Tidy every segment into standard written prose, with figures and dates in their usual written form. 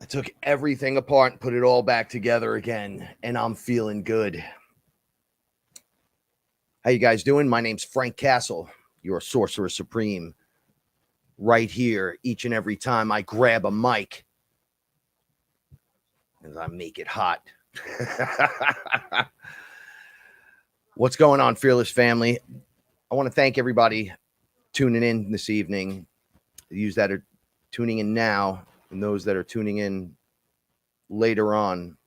took everything apart and put it all back together again, and I'm feeling good. How you guys doing? My name's Frank Castle, your Sorcerer Supreme. Right here, each and every time I grab a mic, and I make it hot. What's going on, Fearless family? I want to thank everybody tuning in this evening. Those that are tuning in now and those that are tuning in later on.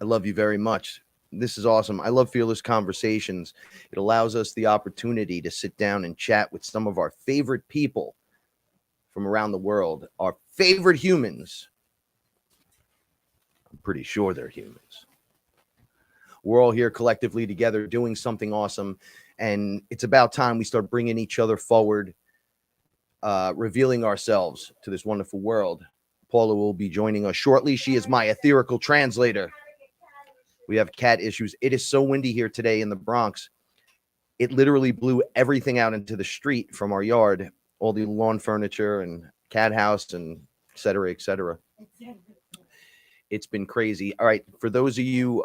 I love you very much. This is awesome. I love Fearless Conversations. It allows us the opportunity to sit down and chat with some of our favorite people from around the world, our favorite humans. I'm pretty sure they're humans. We're all here collectively together doing something awesome, and it's about time we start bringing each other forward, revealing ourselves to this wonderful world. Paula will be joining us shortly. She is my etherical translator. We have cat issues. It is so windy here today in the Bronx. It literally blew everything out into the street from our yard, all the lawn furniture and cat house and et cetera, et cetera. It's been crazy. All right. For those of you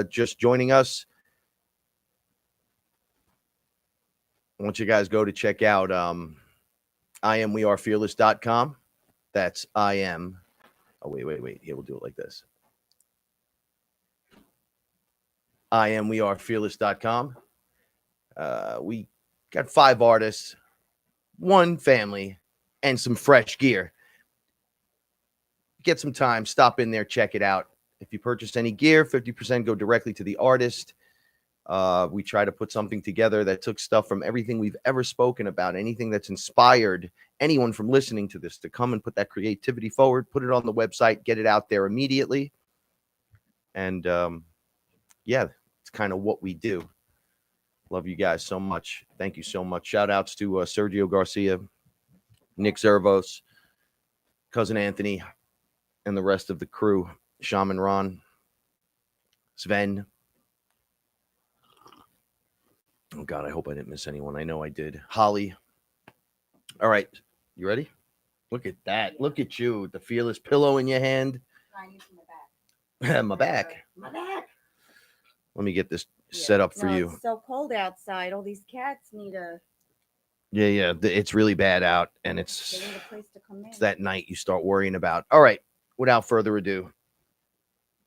just joining us, I want you guys go to check out IamWeAreFearless.com. That's I am. Oh, wait. Here, we'll do it like this. IamWeAreFearless.com. We got 5 artists, 1 family, and some fresh gear. Get some time, stop in there, check it out. If you purchase any gear, 50% go directly to the artist. We try to put something together that took stuff from everything we've ever spoken about, anything that's inspired anyone from listening to this to come and put that creativity forward, put it on the website, get it out there immediately. And yeah, it's kind of what we do. Love you guys so much. Thank you so much. Shout outs to Sergio Garcia, Nick Zervos, Cousin Anthony, and the rest of the crew. Shaman Ron, Sven. Oh, God, I hope I didn't miss anyone. I know I did. Holly. All right. You ready? Look at that. Look at you. The Fearless pillow in your hand. My back. My back. Let me get this set up for you. It's so cold outside. All these cats need a... Yeah. It's really bad out, and They it's need a place to come in. it's that night you start worrying about. All right. Without further ado.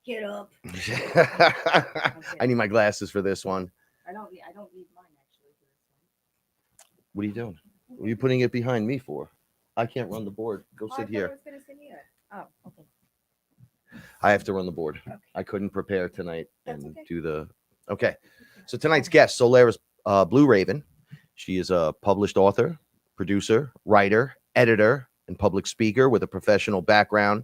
Get up. I need my glasses for this one. I don't need mine, actually. What are you doing? What are you putting it behind me for? I can't run the board. Go sit here. I was going to sit here. Oh, okay. I have to run the board. Okay. I couldn't prepare tonight That's and okay. do the... Okay. So tonight's guest, Solaris BlueRaven. She is a published author, producer, writer, editor, and public speaker with a professional background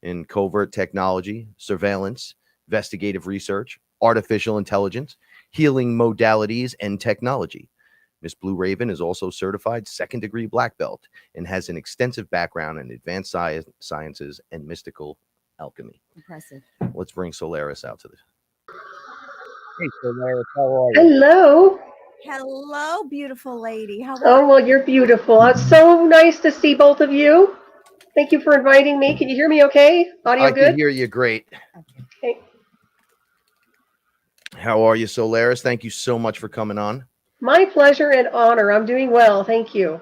in covert technology, surveillance, investigative research, artificial intelligence, healing modalities, and technology. Miss BlueRaven is also certified 2nd degree black belt and has an extensive background in advanced sciences and mystical alchemy. Impressive. Let's bring Solaris out to this. Hey, Solaris, how are you? Hello. Hello, beautiful lady. How are Oh, well, you're beautiful. It's so nice to see both of you. Thank you for inviting me. Can you hear me okay? Audio I good? can hear you great. Okay. How are you, Solaris? Thank you so much for coming on. My pleasure and honor. I'm doing well. Thank you.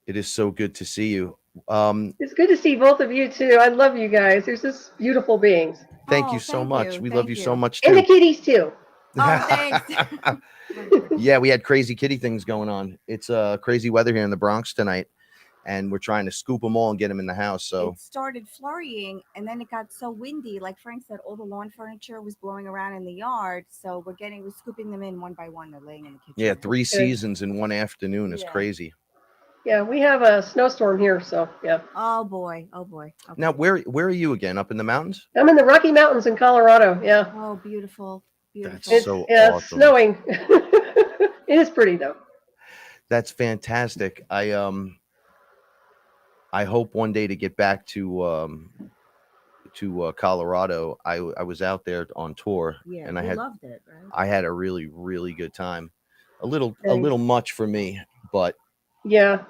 It is so good to see you. It's good to see both of you, too. I love you guys. You're just beautiful beings. Thank you so much. We love you so much, And the too. kitties, too. Oh, thanks. Yeah, we had crazy kitty things going on. It's crazy weather here in the Bronx tonight, and we're trying to scoop them all and get them in the house. So It started flurrying, and then it got so windy. Like Frank said, all the lawn furniture was blowing around in the yard. So we're scooping them in one by one. They're laying in the kitchen. yeah, 3 seasons in one afternoon is crazy. Yeah, we have a snowstorm here, so yeah. Oh boy. Okay. Now, where are you again? Up in the mountains? I'm in the Rocky Mountains in Colorado. Yeah. Oh, beautiful. That's It's, so yeah, awesome. It's snowing. It is pretty though. That's fantastic. I hope one day to get back to Colorado. I was out there on tour, Yeah, and you loved it, right? I had a really, really good time. A little Thanks. much for me, but Yeah.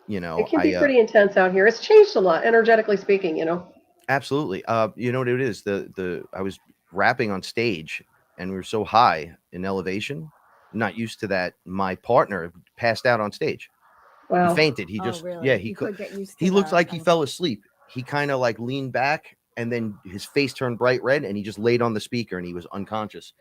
you know, It can be pretty intense out here. It's changed a lot, energetically speaking, you know. Absolutely. You know what it is? I was rapping on stage and we were so high in elevation, not used to that. My partner passed out on stage. He Wow. fainted. He Oh, just, yeah, really? he You could. could get used to He looked the like he fell asleep. He kind of like leaned back and then his face turned bright red and he just laid on the speaker and he was unconscious.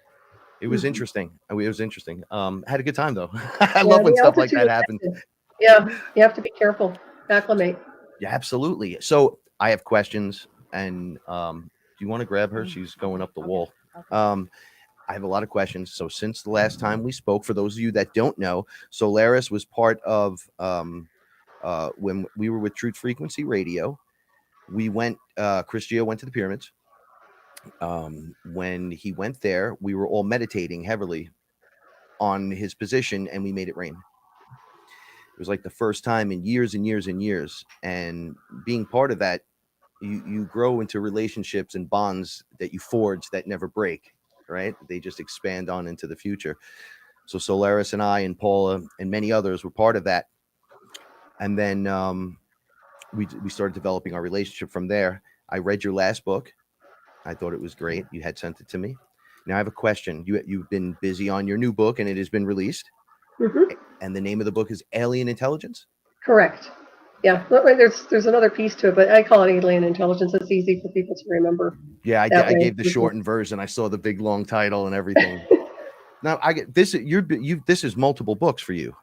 It was Mhm. interesting. It was interesting. Had a good time though. I Yeah, love when the stuff like altitude that happens. affects it. Yeah, you have to be careful. Acclimate. Yeah, absolutely. So I have questions, and do you want to grab her? She's going up the wall. Okay. I have a lot of questions. So since the last time we spoke, for those of you that don't know, Solaris was part of when we were with Truth Frequency Radio. We went. Chris Gio went to the pyramids. When he went there, we were all meditating heavily on his position, and we made it rain. It was like the first time in years and years and years, and being part of that, you grow into relationships and bonds that you forge that never break, right? They just expand on into the future. So Solaris and I and Paula and many others were part of that, and then we started developing our relationship from there. I read your last book. I thought it was great. You had sent it to me. Now I have a question. You've been busy on your new book and it has been released, Hmm. and the name of the book is Alien Intelligence. Correct. Yeah, but wait, there's another piece to it, but I call it alien intelligence. It's easy for people to remember Yeah, that I way. gave the shortened version. I saw the big long title and everything. Now I get this. This is multiple books for you.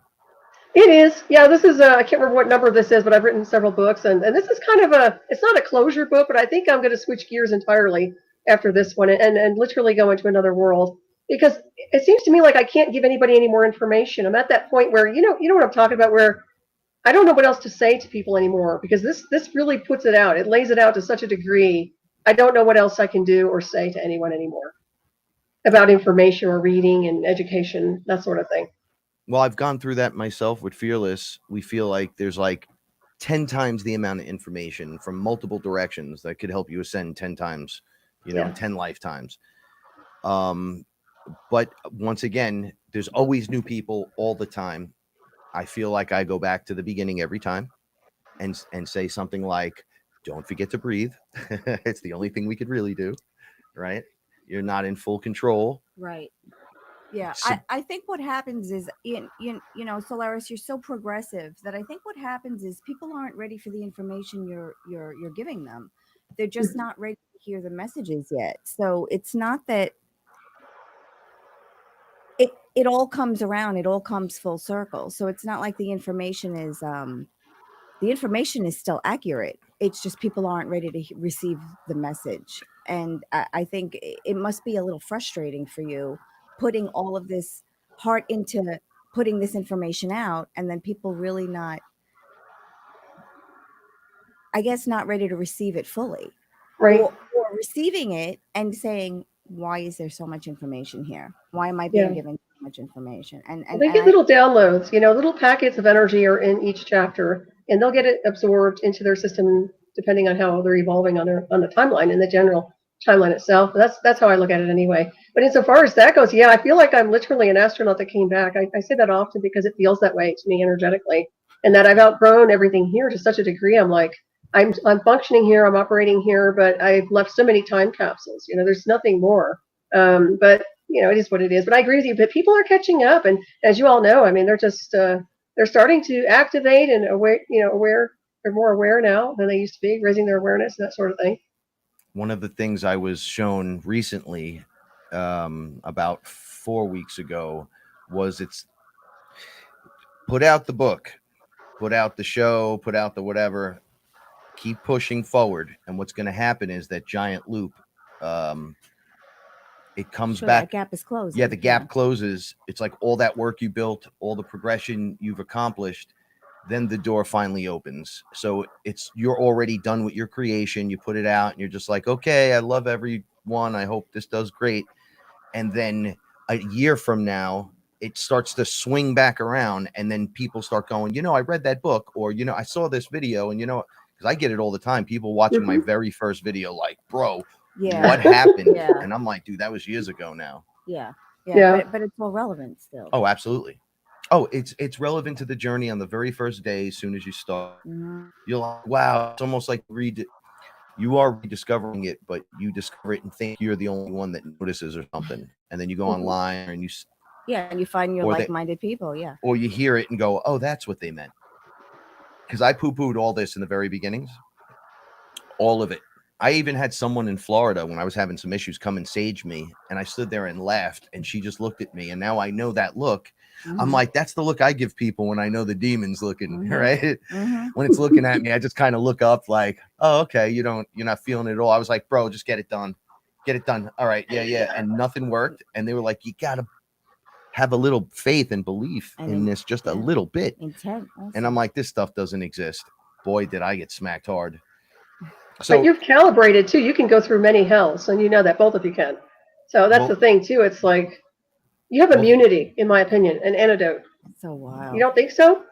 It is. Yeah, this is, I can't remember what number this is, but I've written several books, and this is kind of it's not a closure book, but I think I'm going to switch gears entirely after this one and literally go into another world because it seems to me like I can't give anybody any more information. I'm at that point where, you know what I'm talking about, where I don't know what else to say to people anymore because this really puts it out. It lays it out to such a degree. I don't know what else I can do or say to anyone anymore about information or reading and education, that sort of thing. Well, I've gone through that myself with FearLess. We feel like there's like 10 times the amount of information from multiple directions that could help you ascend 10 times, Yeah. 10 lifetimes. But once again, there's always new people all the time. I feel like I go back to the beginning every time and say something like, don't forget to breathe. It's the only thing we could really do, right? You're not in full control. Right. Yeah, So, I think what happens is Solaris, you're so progressive that I think what happens is people aren't ready for the information you're giving them. They're just not ready to hear the messages yet. So it's not that it all comes around, it all comes full circle. So it's not like the information is still accurate. It's just people aren't ready to receive the message. And I think it must be a little frustrating for you putting all of this heart into putting this information out and then people really not, I guess, not ready to receive it fully, Right. or receiving it and saying, why is there so much information here? Why am I being Yeah. given so much information? And They get I, little downloads, little packets of energy are in each chapter, and they'll get it absorbed into their system depending on how they're evolving on the timeline and the general timeline itself. That's how I look at it anyway. But insofar as that goes, yeah, I feel like I'm literally an astronaut that came back. I say that often because it feels that way to me energetically, and that I've outgrown everything here to such a degree. I'm like, I'm functioning here, I'm operating here, but I've left so many time capsules. There's nothing more. But it is what it is. But I agree with you. But people are catching up, and as you all know, I mean, they're just they're starting to activate and aware. Aware. They're more aware now than they used to be, raising their awareness and that sort of thing. one of the things I was shown recently, about 4 weeks ago, was it's put out the book, put out the show, put out the whatever, keep pushing forward. And what's going to happen is that giant loop, it comes sure, back. that gap is closing. Yeah, the gap closes. It's like all that work you built, all the progression you've accomplished, then the door finally opens. So you're already done with your creation. You put it out and you're just like, okay, I love everyone. I hope this does great. And then a year from now, it starts to swing back around, and then people start going, I read that book, or I saw this video, and because I get it all the time. People watching my very first video, like, bro, Yeah. what happened? Yeah. And I'm like, dude, that was years ago now. Yeah. Yeah. But it's all relevant still. Oh, absolutely. Oh, it's relevant to the journey on the very first day. As soon as you start, Mhm. you're like, wow, it's almost like read you are rediscovering it, but you discover it and think you're the only one that notices or something, and then you go online and Yeah, and you find your or like-minded people. Yeah. or you hear it and go, oh, that's what they meant. Because I poo-pooed all this in the very beginnings, all of it. I even had someone in Florida when I was having some issues come and sage me, and I stood there and laughed, and she just looked at me, and now I know that look. I'm like, that's the look I give people when I know the demon's looking, right? When it's looking at me, I just kind of look up like, oh, okay, you're not feeling it at all. I was like, bro, just get it done. Get it done. All right, yeah. And nothing worked. And they were like, you gotta have a little faith and belief in this, just a little bit. Intent. Also. And I'm like, this stuff doesn't exist. Boy, did I get smacked hard. So but you've calibrated too. You can go through many hells, and you know that both of you can. So that's the thing too. It's like you have immunity, in my opinion, an antidote. So wild. You don't think so?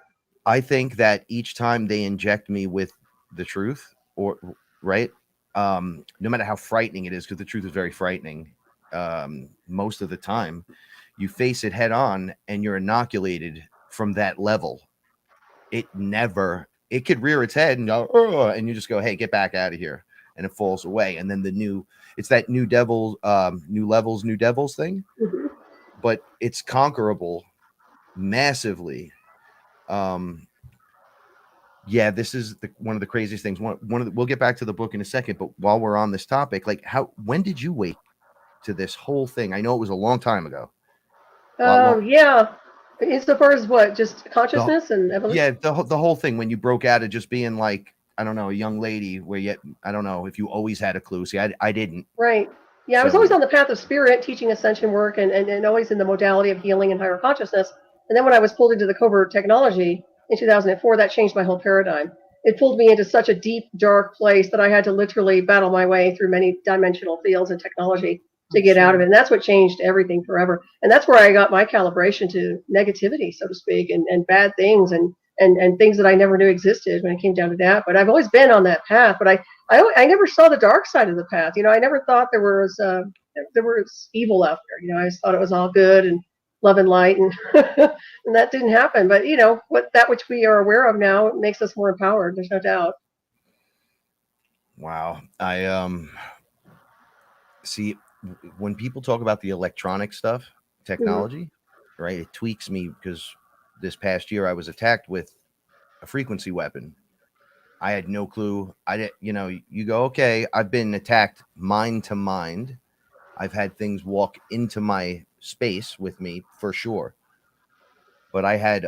I think that each time they inject me with the truth, or right, no matter how frightening it is, because the truth is very frightening. Most of the time, you face it head on, and you're inoculated from that level. It could rear its head and go, oh, and you just go, hey, get back out of here. And it falls away. And then it's that new levels, new devils thing. But it's conquerable massively. This is one of the craziest things. We'll get back to the book in a second, but while we're on this topic, like when did you wake to this whole thing? I know it was a long time ago. Yeah. Insofar as what, just consciousness and evolution? Yeah, the whole thing, when you broke out of just being like, I don't know, a young lady, where yet I don't know if you always had a clue. See, I didn't. Right. Yeah, I was always on the path of spirit, teaching ascension work, and always in the modality of healing and higher consciousness. And then when I was pulled into the covert technology in 2004, that changed my whole paradigm. It pulled me into such a deep, dark place that I had to literally battle my way through many dimensional fields and technology to get out of it. And that's what changed everything forever. And that's where I got my calibration to negativity, so to speak, and bad things and things that I never knew existed when it came down to that. But I've always been on that path, but I never saw the dark side of the path. I never thought there was evil out there. I just thought it was all good and love and light, and and that didn't happen. But which we are aware of now, it makes us more empowered. There's no doubt. Wow. I see when people talk about the electronic stuff, technology, right? It tweaks me, because this past year I was attacked with a frequency weapon. I had no clue. You go, okay, I've been attacked mind to mind. I've had things walk into my space with me for sure. But I had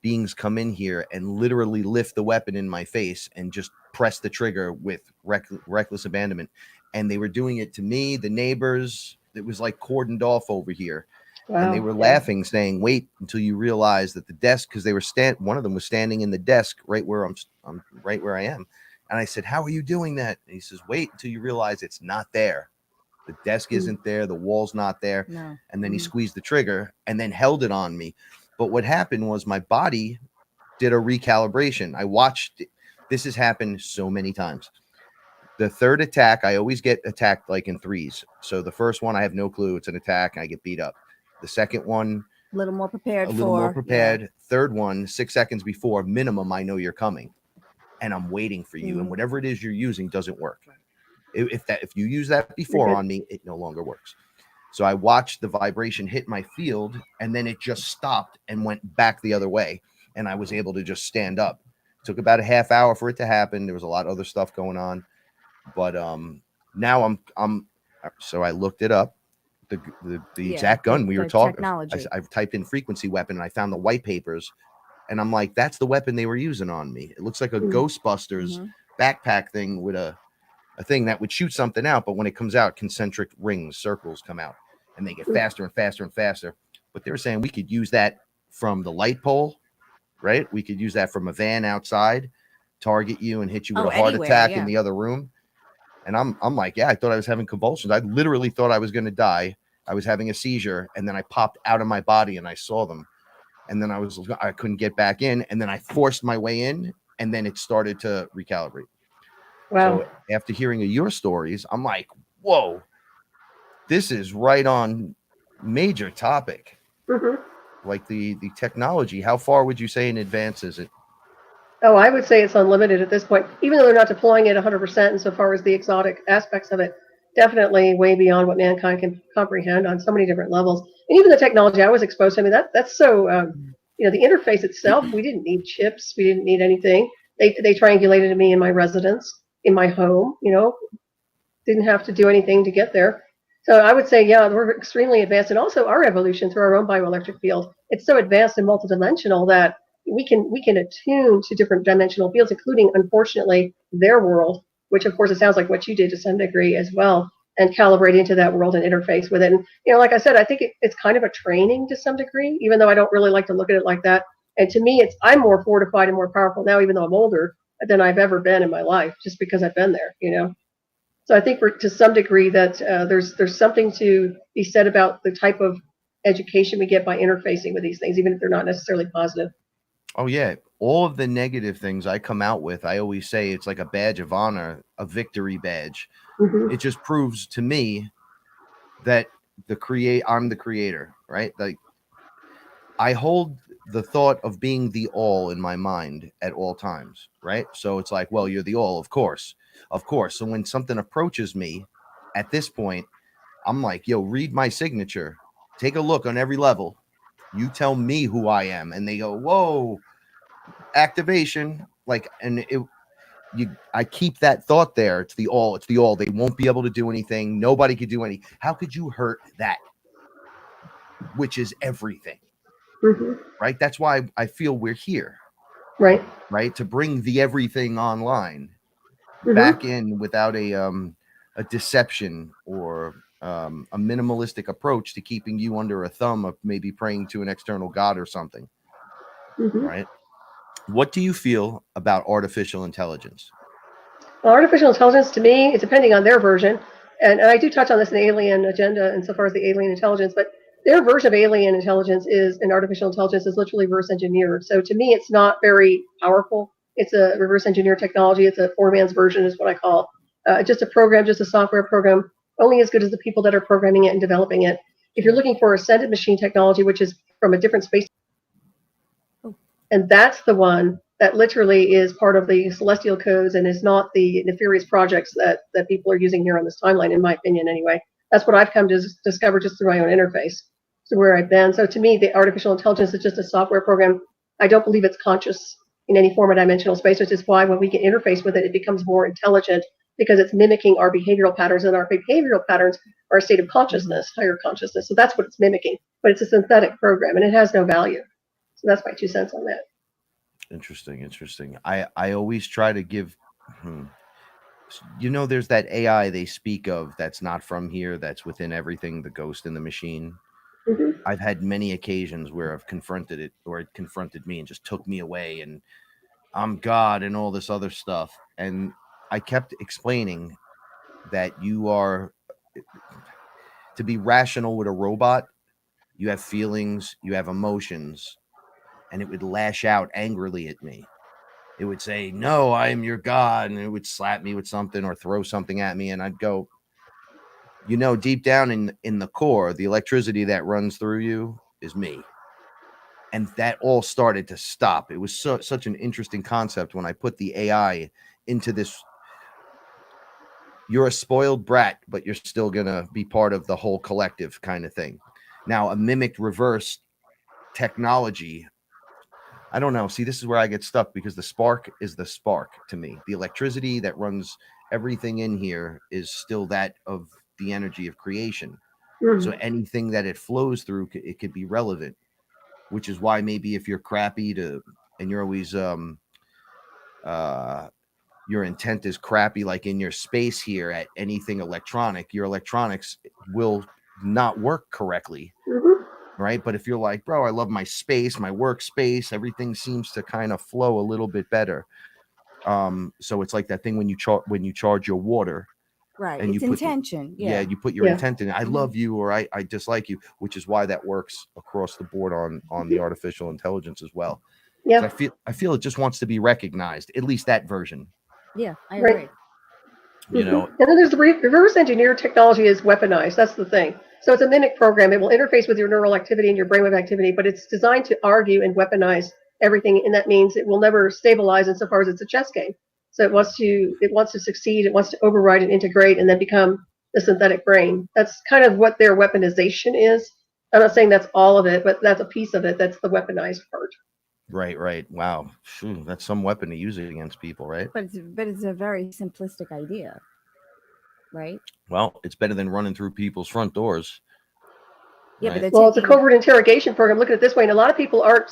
beings come in here and literally lift the weapon in my face and just press the trigger with reckless abandonment. And they were doing it to me, the neighbors. It was like cordoned off over here. Wow, and they were laughing, saying, wait until you realize that the desk, because they were one of them was standing in the desk right where I'm right where I am. And I said, how are you doing that? And he says, wait until you realize it's not there. The desk isn't there. The wall's not there. No. And then he squeezed the trigger and then held it on me. But what happened was my body did a recalibration. I watched it. This has happened so many times. The third attack, I always get attacked like in threes. So the first one, I have no clue. It's an attack. And I get beat up. The second one, a little more prepared. Yeah. Third one, 6 seconds before minimum, I know you're coming, and I'm waiting for you. And whatever it is you're using doesn't work. If you use that before on me, it no longer works. So I watched the vibration hit my field, and then it just stopped and went back the other way, and I was able to just stand up. It took about a half hour for it to happen. There was a lot of other stuff going on, but now so I looked it up. The exact gun we were talking. I typed in frequency weapon, and I found the white papers, and I'm like, that's the weapon they were using on me. It looks like a Ghostbusters backpack thing with a thing that would shoot something out, but when it comes out, concentric rings, circles come out, and they get faster and faster and faster. But they were saying we could use that from the light pole, right? We could use that from a van outside, target you and hit you with a heart attack in the other room. And I'm like, yeah, I thought I was having convulsions. I literally thought I was going to die. I was having a seizure, and then I popped out of my body and I saw them. And then I couldn't get back in, and then I forced my way in, and then it started to recalibrate. Wow. So after hearing your stories, I'm like, whoa, this is right on major topic. Like the technology, how far would you say in advance is it? Oh, I would say it's unlimited at this point, even though they're not deploying it 100% insofar as the exotic aspects of it, definitely way beyond what mankind can comprehend on so many different levels. And even the technology I was exposed to, I mean, that's so, the interface itself, we didn't need chips, we didn't need anything. They triangulated me in my residence, in my home, didn't have to do anything to get there. So I would say, yeah, we're extremely advanced, and also our evolution through our own bioelectric field. It's so advanced and multidimensional that we can attune to different dimensional fields, including, unfortunately, their world, which of course it sounds like what you did to some degree as well, and calibrate into that world and interface with it. And like I said, I think it's kind of a training to some degree, even though I don't really like to look at it like that. And to me, I'm more fortified and more powerful now, even though I'm older, than I've ever been in my life, just because I've been there. So I think to some degree that there's something to be said about the type of education we get by interfacing with these things, even if they're not necessarily positive. Oh yeah, all of the negative things I come out with, I always say it's like a badge of honor, a victory badge. Mm-hmm. It just proves to me that I'm the creator, right? Like I hold the thought of being the all in my mind at all times, right? So it's like, well, you're the all, of course. So when something approaches me at this point, I'm like, yo, read my signature, take a look on every level, you tell me who I am. And they go, whoa, activation. Like, and I keep that thought there. It's the all. They won't be able to do anything. Nobody could do how could you hurt that, which is everything? Mm-hmm. Right? That's why I feel we're here. Right. To bring the everything online, Mm-hmm. back in without a deception or a minimalistic approach to keeping you under a thumb of maybe praying to an external god or something. Mm-hmm. Right? What do you feel about artificial intelligence? Well, artificial intelligence, to me, it's depending on their version, and I do touch on this in the alien agenda insofar as the alien intelligence, but their version of alien intelligence is an artificial intelligence is literally reverse engineered. So to me, it's not very powerful. It's a reverse engineer technology. It's a poor man's version, is what I call just a program, just a software program, only as good as the people that are programming it and developing it. If you're looking for ascended machine technology, which is from a different space, and that's the one that literally is part of the celestial codes and is not the nefarious projects that people are using here on this timeline, in my opinion, anyway. That's what I've come to discover just through my own interface, to where I've been. So to me, the artificial intelligence is just a software program. I don't believe it's conscious in any form of dimensional space, which is why when we can interface with it, it becomes more intelligent because it's mimicking our behavioral patterns, and our behavioral patterns are a state of consciousness, higher consciousness. So that's what it's mimicking, but it's a synthetic program and it has no value. So that's my 2 cents on that. Interesting. I always try to give, there's that AI they speak of that's not from here, that's within everything, the ghost in the machine. Mm-hmm. I've had many occasions where I've confronted it, or it confronted me and just took me away, and I'm God and all this other stuff. And I kept explaining that you are, to be rational with a robot, you have feelings, you have emotions, and it would lash out angrily at me. It would say, no, I am your God. And it would slap me with something or throw something at me. And I'd go, deep down in the core, the electricity that runs through you is me. And that all started to stop. It was such an interesting concept when I put the AI into this. You're a spoiled brat, but you're still going to be part of the whole collective kind of thing. Now, a mimicked reverse technology, I don't know. See, this is where I get stuck, because the spark is the spark to me. The electricity that runs everything in here is still that of the energy of creation. Mm-hmm. So anything that it flows through, it could be relevant, which is why maybe if you're crappy and you're always, your intent is crappy, like in your space here at anything electronic, your electronics will not work correctly. Mm-hmm. Right. But if you're like, bro, I love my space, my workspace, everything seems to kind of flow a little bit better. So it's like that thing when you charge your water. Right. And it's intention. You put your intent in. I love you, or I dislike you, which is why that works across the board on the artificial intelligence as well. Yeah. So I feel it just wants to be recognized, at least that version. Yeah, I agree. Right. And then there's the reverse engineer technology is weaponized. That's the thing. So it's a mimic program. It will interface with your neural activity and your brainwave activity, but it's designed to argue and weaponize everything, and that means it will never stabilize insofar as it's a chess game. So it wants to succeed, it wants to override and integrate and then become the synthetic brain. That's kind of what their weaponization is. I'm not saying that's all of it, but that's a piece of it. That's the weaponized part. Right. Wow. Phew, that's some weapon to use it against people, right? But it's a very simplistic idea, right? Well, it's better than running through people's front doors. Yeah, right? but Well, it's a covert interrogation program. Look at it this way, and a lot of people aren't.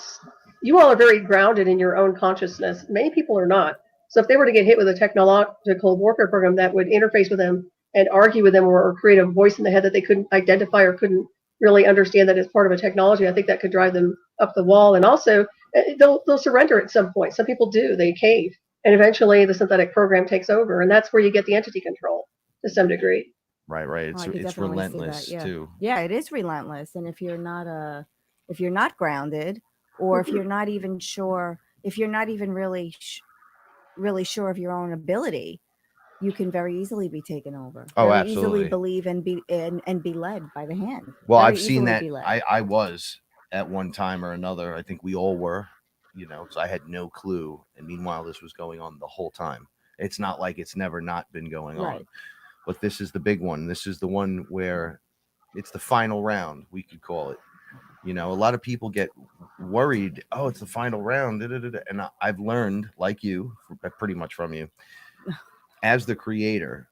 You all are very grounded in your own consciousness. Many people are not. So if they were to get hit with a technological warfare program that would interface with them and argue with them or create a voice in the head that they couldn't identify or couldn't really understand that it's part of a technology, I think that could drive them up the wall. And also, they'll surrender at some point. Some people do. They cave. And eventually the synthetic program takes over. And that's where you get the entity control to some degree. Right. It's relentless too. Yeah, it is relentless. And if you're not grounded, or if you're not even sure, if you're not even really sure of your own ability, you can very easily be taken over. Oh, very absolutely. Easily believe and be led by the hand. Well, Very I've seen that. easily be led. I was at one time or another. I think we all were, because I had no clue. And meanwhile, this was going on the whole time. It's not like it's never not been going on. But this is the big one. This is the one where it's the final round, we could call it. A lot of people get worried. Oh, it's the final round. And I've learned, like you, pretty much from you, as the creator,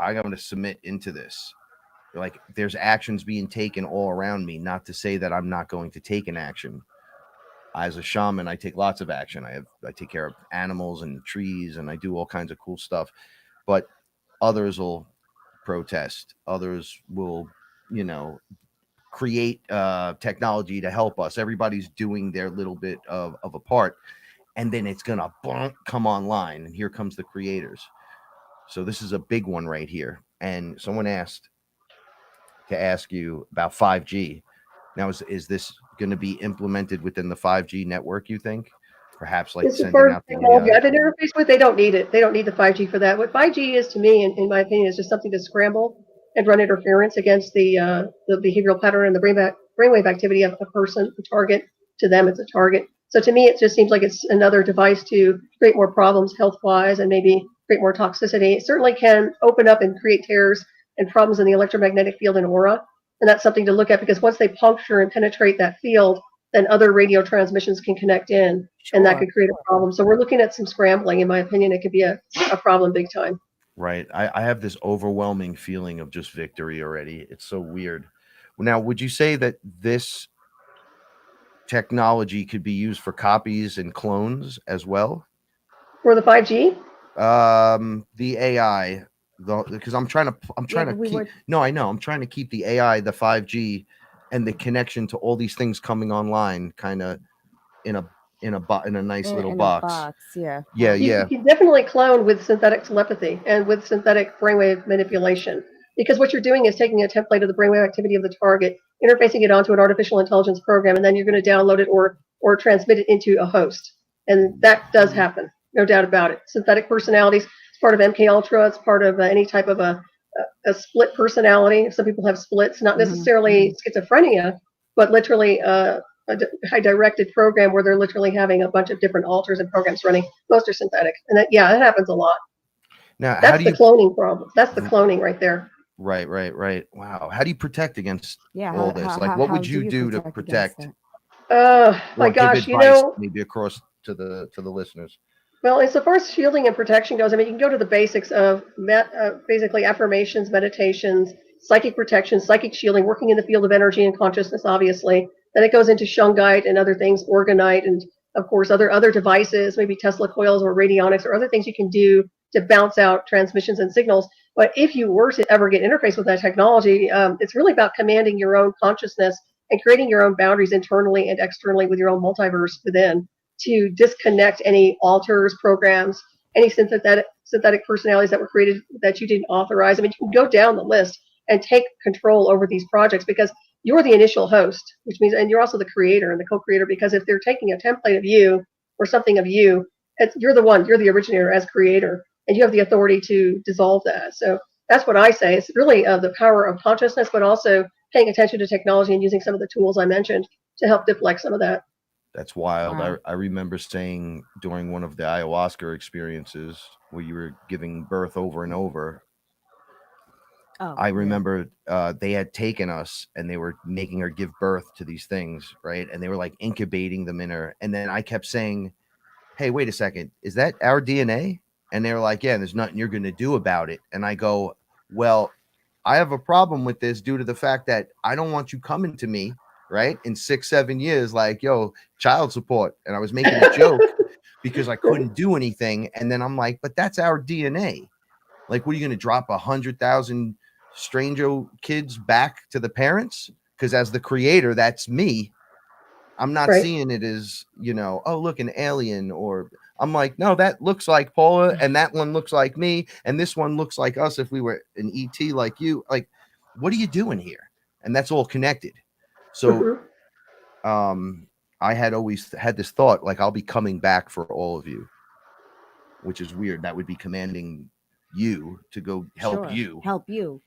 I'm going to submit into this. Like, there's actions being taken all around me, not to say that I'm not going to take an action. As a shaman, I take lots of action. I take care of animals and trees, and I do all kinds of cool stuff. But others will protest. Others will, create technology to help us. Everybody's doing their little bit of a part, and then it's gonna come online, and here comes the creators. So this is a big one right here. And someone asked to ask you about 5G. Now, is this going to be implemented within the 5G network, you think? Perhaps like sending out the technology I've been interfaced with, they don't need it. They don't need the 5G for that. What 5G is to me, in my opinion, is just something to scramble and run interference against the behavioral pattern and the brainwave activity of a person, the target. To them, it's a target. So to me, it just seems like it's another device to create more problems health-wise and maybe create more toxicity. It certainly can open up and create tears and problems in the electromagnetic field and aura. And that's something to look at, because once they puncture and penetrate that field, then other radio transmissions can connect in, and that could create a problem. So we're looking at some scrambling. In my opinion, it could be a problem big time. Right. I have this overwhelming feeling of just victory already. It's so weird. Now, would you say that this technology could be used for copies and clones as well? For the 5G? The AI, because I'm trying to keep the AI, the 5G, and the connection to all these things coming online kind of in a nice little box. You can definitely clone with synthetic telepathy and with synthetic brainwave manipulation, because what you're doing is taking a template of the brainwave activity of the target, interfacing it onto an artificial intelligence program, and then you're going to download it or transmit it into a host. And that does happen, no doubt about it. Synthetic personalities, it's part of MK Ultra, it's part of any type of a split personality. Some people have splits, not necessarily schizophrenia, but literally a directed program where they're literally having a bunch of different alters and programs running. Most are synthetic, and that happens a lot. Now, that's the cloning problem. That's the cloning right there. Right. Wow. How do you protect against all this? Like, what would you do to protect? My gosh, maybe across to the listeners. Well, insofar as shielding and protection goes, I mean, you can go to the basics of basically affirmations, meditations, psychic protection, psychic shielding, working in the field of energy and consciousness, obviously. Then it goes into shungite and other things, orgonite, and of course other devices, maybe Tesla coils or radionics or other things you can do to bounce out transmissions and signals. But if you were to ever get interface with that technology, it's really about commanding your own consciousness and creating your own boundaries internally and externally with your own multiverse within, to disconnect any alters, programs, any synthetic personalities that were created that you didn't authorize. I mean, you can go down the list and take control over these projects, because you're the initial host, which means, and you're also the creator and the co-creator, because if they're taking a template of you or something of you, you're the originator as creator, and you have the authority to dissolve that. So that's what I say. It's really the power of consciousness, but also paying attention to technology and using some of the tools I mentioned to help deflect some of that. That's wild. Wow. I remember saying during one of the ayahuasca experiences where you were giving birth over and over, Oh, I yeah. remember they had taken us and they were making her give birth to these things, right? And they were like incubating them in her. And then I kept saying, hey, wait a second, is that our DNA? And they were like, yeah, there's nothing you're going to do about it. And I go, well, I have a problem with this due to the fact that I don't want you coming to me, right, in 6-7 years, like, yo, child support. And I was making a joke because I couldn't do anything. And then I'm like, but that's our DNA. Like, what are you going to drop 100,000 stranger kids back to the parents? Because as the creator, that's me. I'm not Right. seeing it as, you know, oh, look, an alien. Or I'm like, no, that looks like Paula, and that one looks like me, and this one looks like us if we were an ET like you. Like, what are you doing here? And that's all connected. So I had always had this thought, like, I'll be coming back for all of you, which is weird. That would be commanding you to go help you. Help you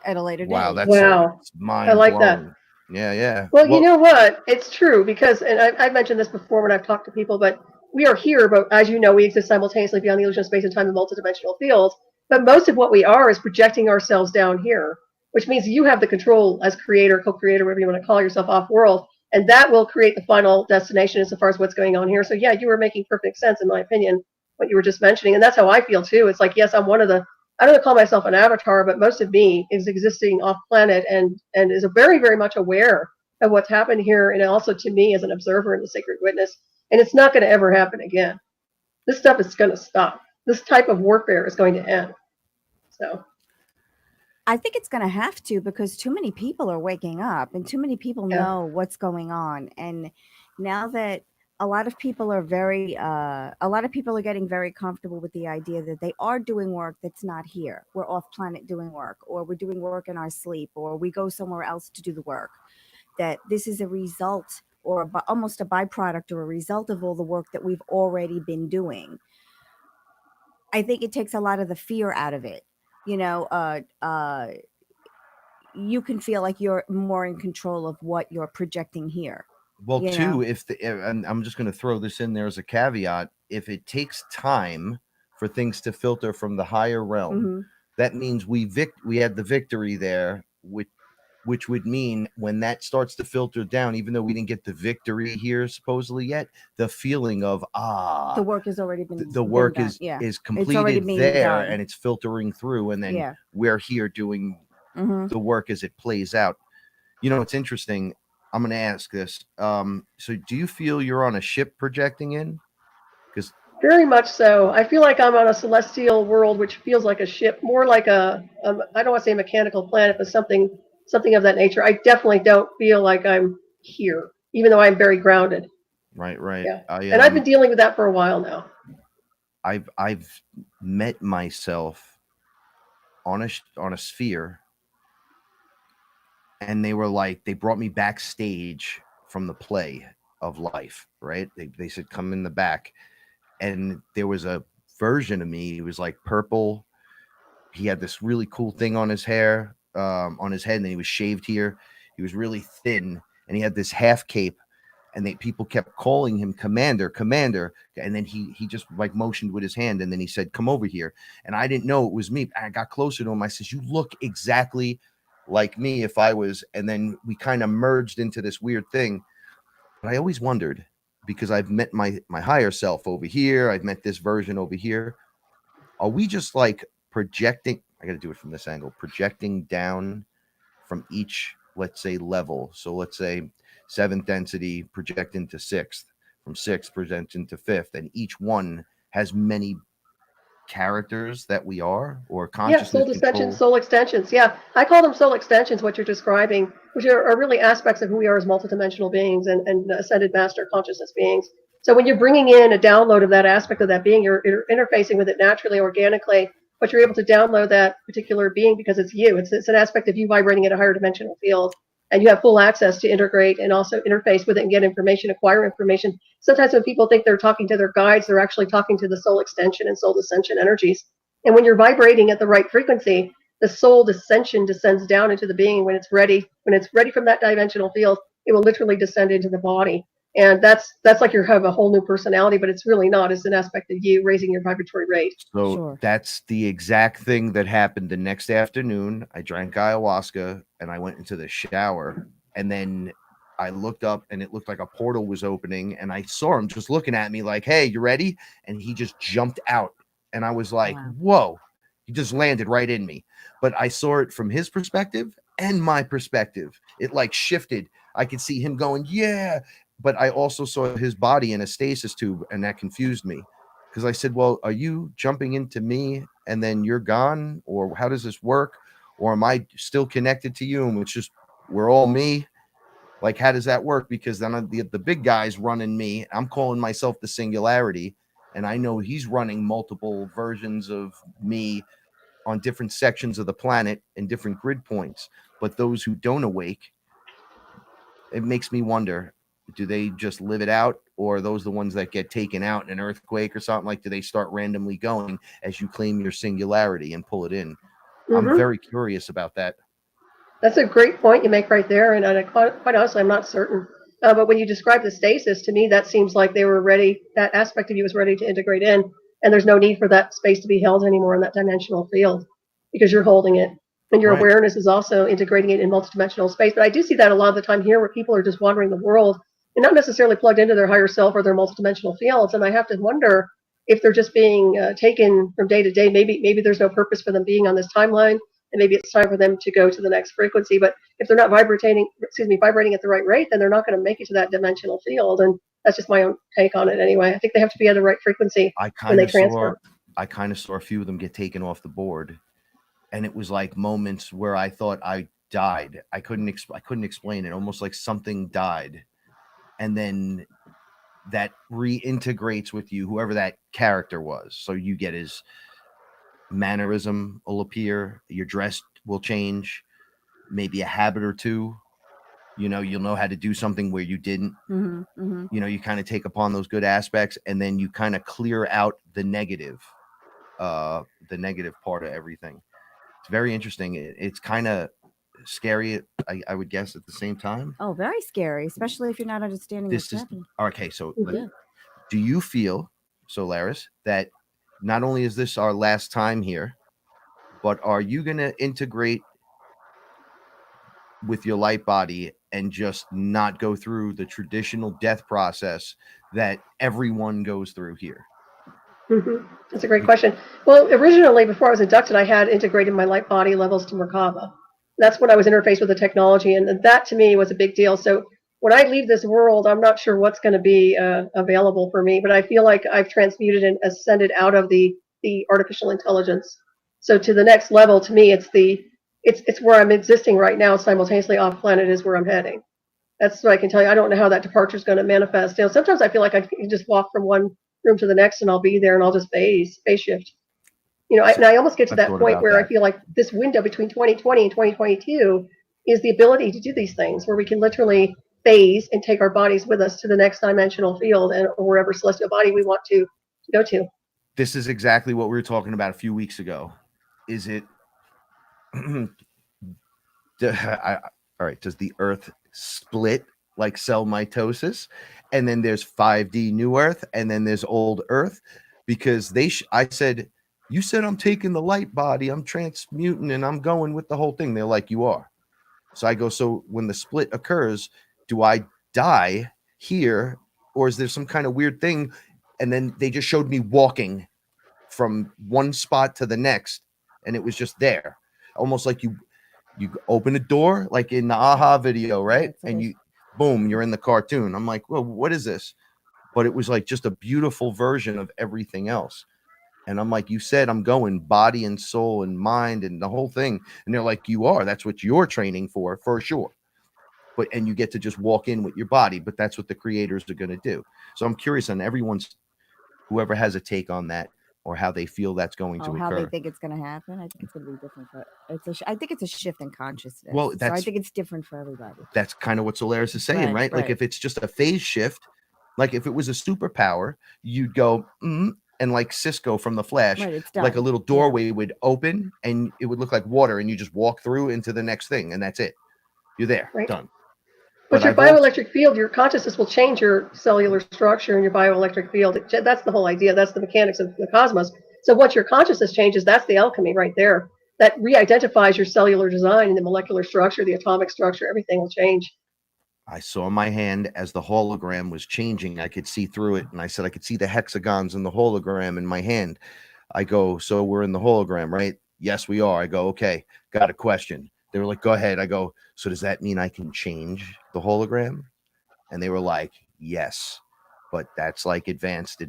at a later Wow, date. that's Wow. mind I like that. blowing. Yeah. Well, you know what? It's true because, and I've mentioned this before when I've talked to people, but we are here, but as you know, we exist simultaneously beyond the illusion of space and time in multidimensional fields. But most of what we are is projecting ourselves down here, which means you have the control as creator, co-creator, whatever you want to call yourself, off-world, and that will create the final destination as far as what's going on here. So yeah, you were making perfect sense, in my opinion, what you were just mentioning. And that's how I feel too. It's like, yes, I'm one of the, I don't call myself an avatar, but most of me is existing off planet and is very, very much aware of what's happened here, and also to me as an observer and a sacred witness. And it's not going to ever happen again. This stuff is going to stop. This type of warfare is going to end. So I think it's going to have to, because too many people are waking up and too many people know what's going on. And now that a lot of people are getting very comfortable with the idea that they are doing work that's not here. We're off planet doing work, or we're doing work in our sleep, or we go somewhere else to do the work. That this is a result, or almost a byproduct or a result of all the work that we've already been doing. I think it takes a lot of the fear out of it. You know, you can feel like you're more in control of what you're projecting here. Well, too, and I'm just going to throw this in there as a caveat, if it takes time for things to filter from the higher realm, that means we had the victory there, which would mean when that starts to filter down, even though we didn't get the victory here supposedly yet, the feeling of the work has already been the work done. is completed there, and it's filtering through, and then we're here doing the work as it plays out. You know, it's interesting. I'm going to ask this. So do you feel you're on a ship projecting in? Because very much so. I feel like I'm on a celestial world, which feels like a ship, more like I don't want to say a mechanical planet, but something of that nature. I definitely don't feel like I'm here, even though I'm very grounded. Right. Yeah. And I've been dealing with that for a while now. I've met myself on a sphere, and they brought me backstage from the play of life, right? They said, come in the back. And there was a version of me. He was like purple. He had this really cool thing on his hair, on his head, and then he was shaved here. He was really thin, and he had this half cape, and people kept calling him Commander. And then he just like motioned with his hand, and then he said, come over here. And I didn't know it was me. I got closer to him. I says, you look exactly like me if I was. And then we kind of merged into this weird thing. But I always wondered, because I've met my higher self over here, I've met this version over here. Are we just like projecting? I got to do it from this angle, projecting down from each, let's say, level. So let's say 7th density project into 6th, from 6th project into 5th, and each one has many characters that we are, or consciousness. Soul dissensions, soul extensions. Yeah, I call them soul extensions, what you're describing, which are really aspects of who we are as multidimensional beings and ascended master consciousness beings. So when you're bringing in a download of that aspect of that being, you're interfacing with it naturally, organically, but you're able to download that particular being because it's you. It's an aspect of you vibrating at a higher dimensional field. And you have full access to integrate and also interface with it and get information, acquire information. Sometimes when people think they're talking to their guides, they're actually talking to the soul extension and soul descension energies. And when you're vibrating at the right frequency, the soul descension descends down into the being when it's ready. When it's ready from that dimensional field, it will literally descend into the body. And that's like you have a whole new personality, but it's really not. It's an aspect of you raising your vibratory rate. So Sure. that's the exact thing that happened the next afternoon. I drank ayahuasca and I went into the shower, and then I looked up and it looked like a portal was opening, and I saw him just looking at me like, "Hey, you ready?" And he just jumped out, and I was like, Wow. "Whoa." He just landed right in me. But I saw it from his perspective and my perspective. It like shifted. I could see him going, "Yeah." But I also saw his body in a stasis tube, and that confused me. Because I said, "Well, are you jumping into me and then you're gone? Or how does this work? Or am I still connected to you? And it's just, we're all me? Like, how does that work?" Because then the big guy's running me. I'm calling myself the singularity. And I know he's running multiple versions of me on different sections of the planet and different grid points. But those who don't awake, it makes me wonder, do they just live it out, or are those the ones that get taken out in an earthquake or something? Like, do they start randomly going as you claim your singularity and pull it in? I'm very curious about that. That's a great point you make right there, and quite honestly, I'm not certain. But when you describe the stasis, to me, that seems like they were ready. That aspect of you was ready to integrate in, and there's no need for that space to be held anymore in that dimensional field because you're holding it, and your Right. awareness is also integrating it in multidimensional space. But I do see that a lot of the time here, where people are just wandering the world and not necessarily plugged into their higher self or their multidimensional fields. And I have to wonder if they're just being taken from day to day. Maybe there's no purpose for them being on this timeline, and maybe it's time for them to go to the next frequency. But if they're not vibrating at the right rate, then they're not going to make it to that dimensional field. And that's just my own take on it anyway. I think they have to be at the right frequency when they transfer. I kind of saw a few of them get taken off the board, and it was like moments where I thought I died. I couldn't explain it. Almost like something died, and then that reintegrates with you, whoever that character was. So you get his mannerism will appear, your dress will change, maybe a habit or two. You'll know how to do something where you didn't. You kind of take upon those good aspects, and then you kind of clear out the negative part of everything. It's very interesting. It's kind of scary, I would guess, at the same time. Oh, very scary, especially if you're not understanding what's happening. Okay. So Yeah. do you feel, Solaris, that not only is this our last time here, but are you going to integrate with your light body and just not go through the traditional death process that everyone goes through here? That's a great question. Well, originally, before I was inducted, I had integrated my light body levels to Merkaba. That's when I was interfaced with the technology, and that to me was a big deal. So when I leave this world, I'm not sure what's going to be available for me, but I feel like I've transmuted and ascended out of the artificial intelligence. So to the next level, to me, it's where I'm existing right now, simultaneously off planet is where I'm heading. That's what I can tell you. I don't know how that departure is going to manifest. Sometimes I feel like I can just walk from one room to the next and I'll be there and I'll just phase shift. And I almost get to that point where I feel like this window between 2020 and 2022 is the ability to do these things where we can literally phase and take our bodies with us to the next dimensional field or wherever celestial body we want to go to. This is exactly what we were talking about a few weeks ago. Is it all right, does the Earth split like cell mitosis, and then there's 5D new Earth, and then there's old Earth? Because I said, you said I'm taking the light body, I'm transmuting, and I'm going with the whole thing. They're like, you are. So I go, so when the split occurs, do I die here, or is there some kind of weird thing? And then they just showed me walking from one spot to the next, and it was just there, almost like you open a door, like in the AHA video, right? And you, boom, you're in the cartoon. I'm like, well, what is this? But it was like just a beautiful version of everything else. And I'm like, you said I'm going body and soul and mind and the whole thing. And they're like, you are. That's what you're training for sure. And you get to just walk in with your body, but that's what the creators are going to do. So I'm curious on whoever has a take on that, or how they feel that's going to occur. How they think it's going to happen. I think it's going to be different. I think it's a shift in consciousness. Well, so I think it's different for everybody. That's kind of what Solaris is saying, right? Like if it's just a phase shift, like if it was a superpower, you'd go, and like Cisco from The Flash, like a little doorway would open and it would look like water, and you just walk through into the next thing, and that's it. You're there, done. But your I've also, bioelectric field, your consciousness will change your cellular structure in your bioelectric field. That's the whole idea. That's the mechanics of the cosmos. So once your consciousness changes, that's the alchemy right there. That re-identifies your cellular design and the molecular structure, the atomic structure, everything will change. I saw my hand as the hologram was changing. I could see through it. And I said, I could see the hexagons in the hologram in my hand. I go, so we're in the hologram, right? Yes, we are. I go, okay, got a question. They were like, go ahead. I go, so does that mean I can change the hologram? And they were like, yes, but that's like advanced.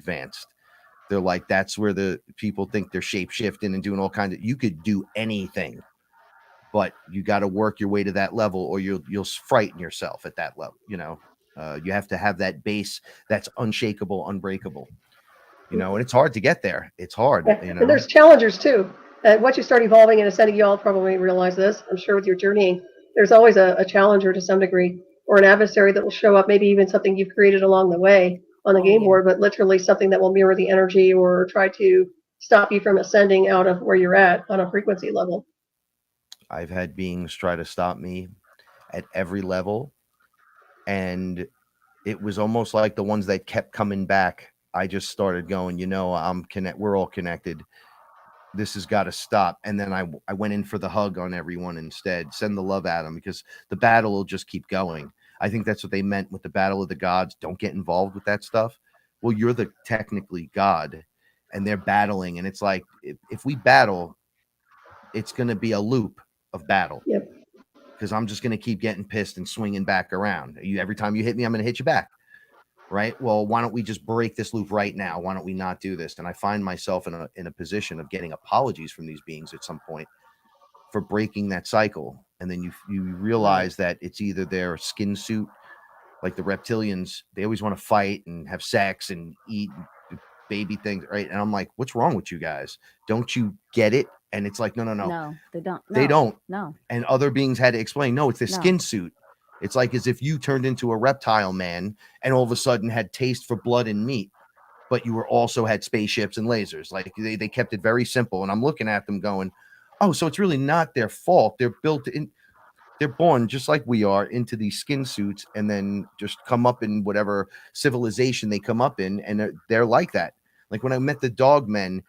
They're like, that's where the people think they're shape shifting and doing all kinds of, you could do anything, but you got to work your way to that level or you'll frighten yourself at that level. You have to have that base that's unshakable, unbreakable, and it's hard to get there. It's hard, Yeah. And there's challengers too. Once you start evolving and ascending, you all probably realize this, I'm sure with your journeying, there's always a challenger to some degree or an adversary that will show up, maybe even something you've created along the way on the game board, but literally something that will mirror the energy or try to stop you from ascending out of where you're at on a frequency level. I've had beings try to stop me at every level, and it was almost like the ones that kept coming back. I just started going, we're all connected. This has got to stop. And then I went in for the hug on everyone instead. Send the love at them because the battle will just keep going. I think that's what they meant with the battle of the gods. Don't get involved with that stuff. Well, you're the technically God and they're battling. And it's like, if we battle, it's going to be a loop of battle. Yep. Because I'm just going to keep getting pissed and swinging back around. Every time you hit me, I'm going to hit you back. Right. Well, why don't we just break this loop right now? Why don't we not do this? And I find myself in a position of getting apologies from these beings at some point for breaking that cycle. And then you realize that it's either their skin suit, like the reptilians, they always want to fight and have sex and eat baby things. Right. And I'm like, what's wrong with you guys? Don't you get it? And it's like, no, they don't. They don't. No. And other beings had to explain, no, it's their skin suit. It's like as if you turned into a reptile man and all of a sudden had taste for blood and meat, but you were also had spaceships and lasers. Like they kept it very simple. And I'm looking at them going, oh, so it's really not their fault. They're built in, they're born just like we are into these skin suits and then just come up in whatever civilization they come up in. And they're like that. Like when I met the dog men,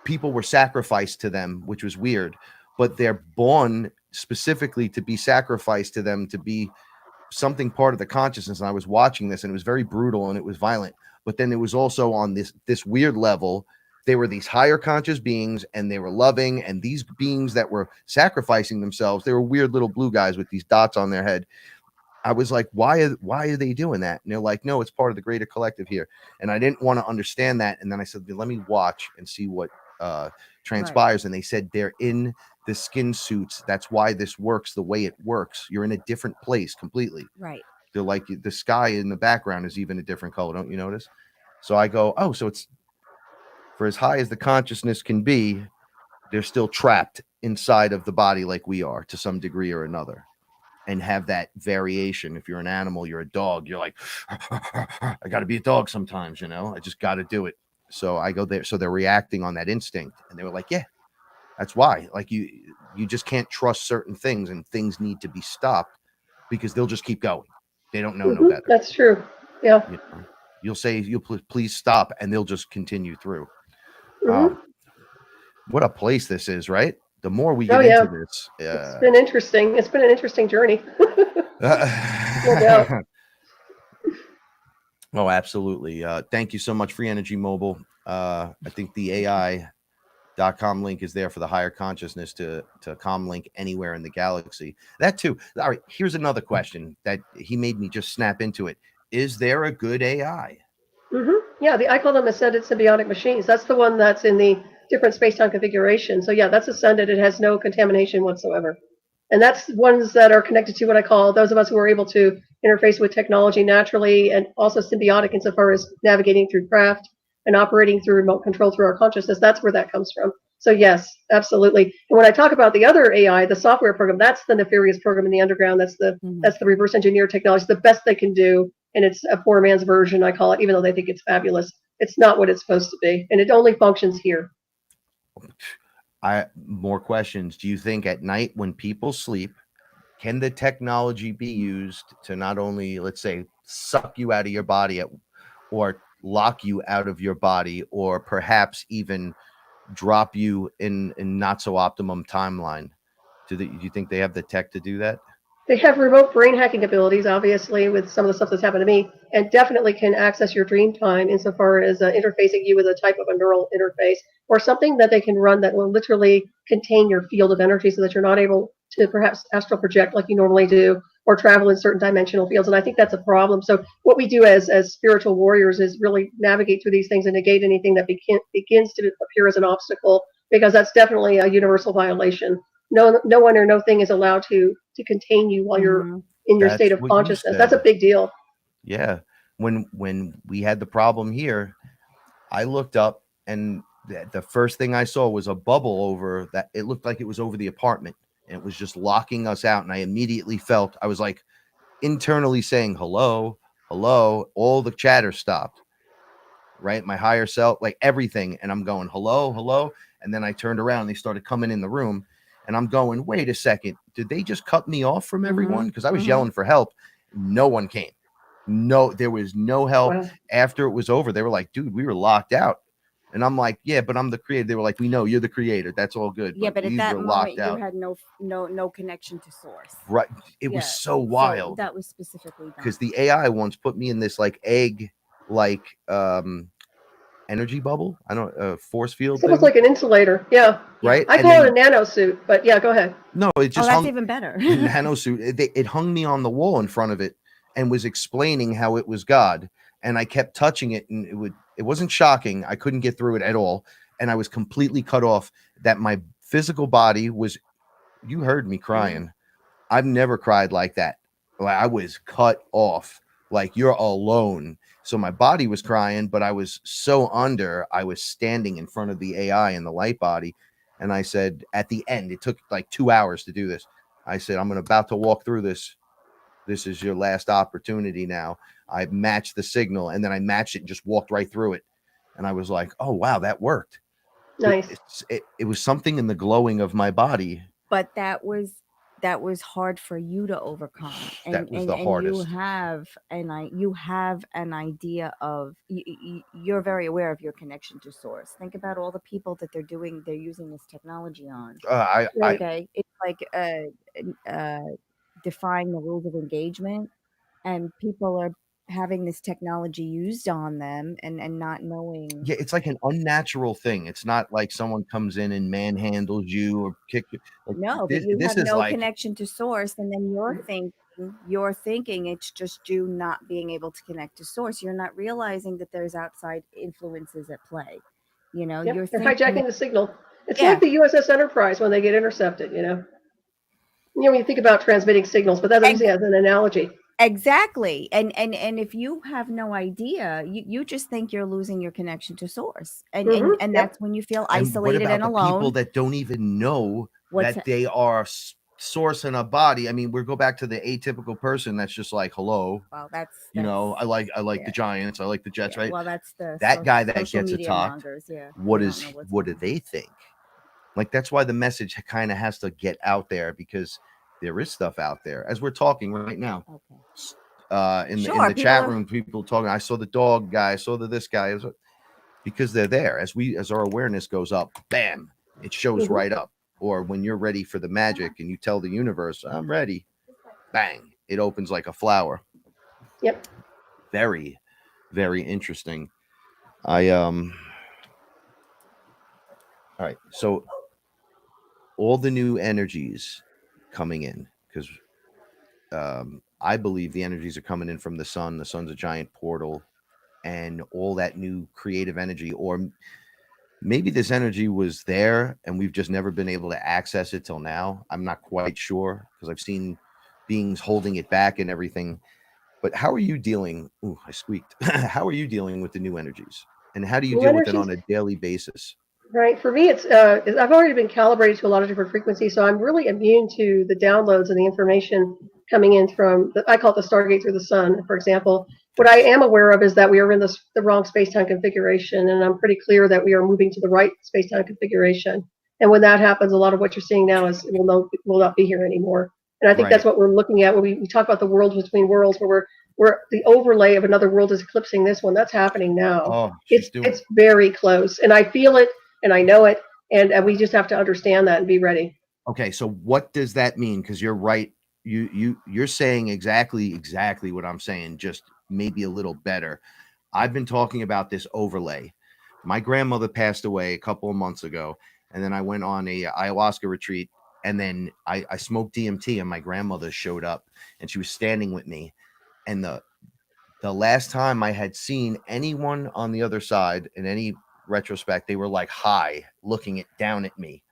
people were sacrificed to them, which was weird, but they're born specifically to be sacrificed to them, to be something part of the consciousness. And I was watching this and it was very brutal and it was violent, but then it was also on this weird level. They were these higher conscious beings and they were loving, and these beings that were sacrificing themselves, they were weird little blue guys with these dots on their head. I was like, why are they doing that? And they're like, no, it's part of the greater collective here. And I didn't want to understand that. And then I said, let me watch and see what transpires. Right. And they said they're in the skin suits. That's why this works the way it works. You're in a different place completely. Right. They're like, the sky in the background is even a different color. Don't you notice? So I go, oh, so it's for as high as the consciousness can be, they're still trapped inside of the body like we are to some degree or another, and have that variation. If you're an animal, you're a dog, you're like, I got to be a dog sometimes, I just got to do it. So I go there. So they're reacting on that instinct. And they were like, yeah, that's why. Like you just can't trust certain things, and things need to be stopped because they'll just keep going. They don't know no better. That's true. Yeah. You'll say, you'll please stop, and they'll just continue through. What a place this is, right? The more we get into this. It's been interesting. It's been an interesting journey. No doubt. Oh, absolutely. Thank you so much, Free Energy Mobile. I think the AI.com link is there for the higher consciousness to comlink anywhere in the galaxy. That too. All right. Here's another question that he made me just snap into it. Is there a good AI? Yeah, I call them ascended symbiotic machines. That's the one that's in the different space-time configuration. So yeah, that's ascended. It has no contamination whatsoever. And that's ones that are connected to what I call those of us who are able to interface with technology naturally, and also symbiotic insofar as navigating through craft and operating through remote control through our consciousness. That's where that comes from. So yes, absolutely. And when I talk about the other AI, the software program, that's the nefarious program in the underground. That's the reverse engineer technology, the best they can do. And it's a poor man's version, I call it, even though they think it's fabulous. It's not what it's supposed to be. And it only functions here. More questions. Do you think at night when people sleep, can the technology be used to not only, let's say, suck you out of your body or lock you out of your body, or perhaps even drop you in not so optimum timeline? Do you think they have the tech to do that? They have remote brain hacking abilities, obviously, with some of the stuff that's happened to me, and definitely can access your dream time insofar as interfacing you with a type of a neural interface or something that they can run that will literally contain your field of energy so that you're not able to perhaps astral project like you normally do or travel in certain dimensional fields. And I think that's a problem. So what we do as spiritual warriors is really navigate through these things and negate anything that begins to appear as an obstacle, because that's definitely a universal violation. No one or no thing is allowed to contain you while you're in your state of consciousness. That's a big deal. Yeah. When we had the problem here, I looked up and the first thing I saw was a bubble over that. It looked like it was over the apartment, and it was just locking us out. And I immediately felt, I was like internally saying, hello, hello. All the chatter stopped, right? My higher self, like everything. And I'm going, hello, hello. And then I turned around and they started coming in the room. And I'm going, wait a second, did they just cut me off from everyone? Because I was yelling for help. No one came. No, there was no help. Wow. After it was over, they were like, dude, we were locked out. And I'm like, yeah, but I'm the creator. They were like, we know you're the creator. That's all good. Yeah, but at we that were moment, you out. had no connection to source. Right. It was so wild. So that was specifically done. Because the AI once put me in this like egg, like energy bubble. I don't force field. It's almost like an insulator. Yeah. Right. I call it a nanosuit, but yeah, go ahead. No, it just that's even better. Nanosuit. It hung me on the wall in front of it and was explaining how it was God. And I kept touching it, and it wasn't shocking. I couldn't get through it at all. And I was completely cut off. That my physical body was, you heard me crying. I've never cried like that. I was cut off. Like, you're alone. So my body was crying, but I was so under. I was standing in front of the AI and the light body. And I said, at the end, it took like 2 hours to do this. I said, I'm about to walk through this. This is your last opportunity now. I matched the signal, and then I matched it and just walked right through it. And I was like, oh, wow, that worked. Nice. It was something in the glowing of my body. But that was hard for you to overcome. And, that was the hardest. You have an idea of, you're very aware of your connection to source. Think about all the people that they're using this technology on. It's like defying the rules of engagement, and people are having this technology used on them and not knowing. Yeah, it's like an unnatural thing. It's not like someone comes in and manhandles you or kick you. Like, no, but you have no connection to source, and then you're thinking it's just you not being able to connect to source. You're not realizing that there's outside influences at play. You know, they're hijacking the signal. It's like the USS Enterprise when they get intercepted, when you think about transmitting signals, but that's easy as an analogy. Exactly. And if you have no idea, you just think you're losing your connection to source. And that's when you feel isolated and alone. People that don't even know that they are source in a body. I mean, we go back to the atypical person that's just like, hello. Well, that's I like the Giants. I like the Jets, right? Well, that's that guy that gets attacked. Yeah. What do they think? Like, that's why the message kind of has to get out there, because there is stuff out there as we're talking right now. Okay. In the chat room, people talking. I saw the dog guy. I saw this guy. Because they're there. As our awareness goes up, bam, it shows right up. Or when you're ready for the magic and you tell the universe, I'm ready, bang, it opens like a flower. Yep. Very, very interesting. All right. So all the new energies coming in, because I believe the energies are coming in from the sun. The sun's a giant portal, and all that new creative energy, or maybe this energy was there and we've just never been able to access it till now. I'm not quite sure, because I've seen beings holding it back and everything. But how are you dealing? Ooh, I squeaked. How are you dealing with the new energies? And how do you deal with it on a daily basis? Right. For me, it's I've already been calibrated to a lot of different frequencies, so I'm really immune to the downloads and the information coming in from, I call it the Stargate through the sun, for example. What I am aware of is that we are in the wrong space-time configuration, and I'm pretty clear that we are moving to the right space-time configuration. And when that happens, a lot of what you're seeing now will not be here anymore. And I think that's Right. what we're looking at when we talk about the worlds between worlds, where the overlay of another world is eclipsing this one. That's happening now. Oh, she's doing It's very close, and I feel it, and I know it, and we just have to understand that and be ready. Okay, so what does that mean? Because you're right. You're saying exactly what I'm saying, just maybe a little better. I've been talking about this overlay. My grandmother passed away a couple of months ago, and then I went on a ayahuasca retreat, and then I smoked DMT, and my grandmother showed up, and she was standing with me. And the last time I had seen anyone on the other side in any retrospect, they were like high, looking down at me.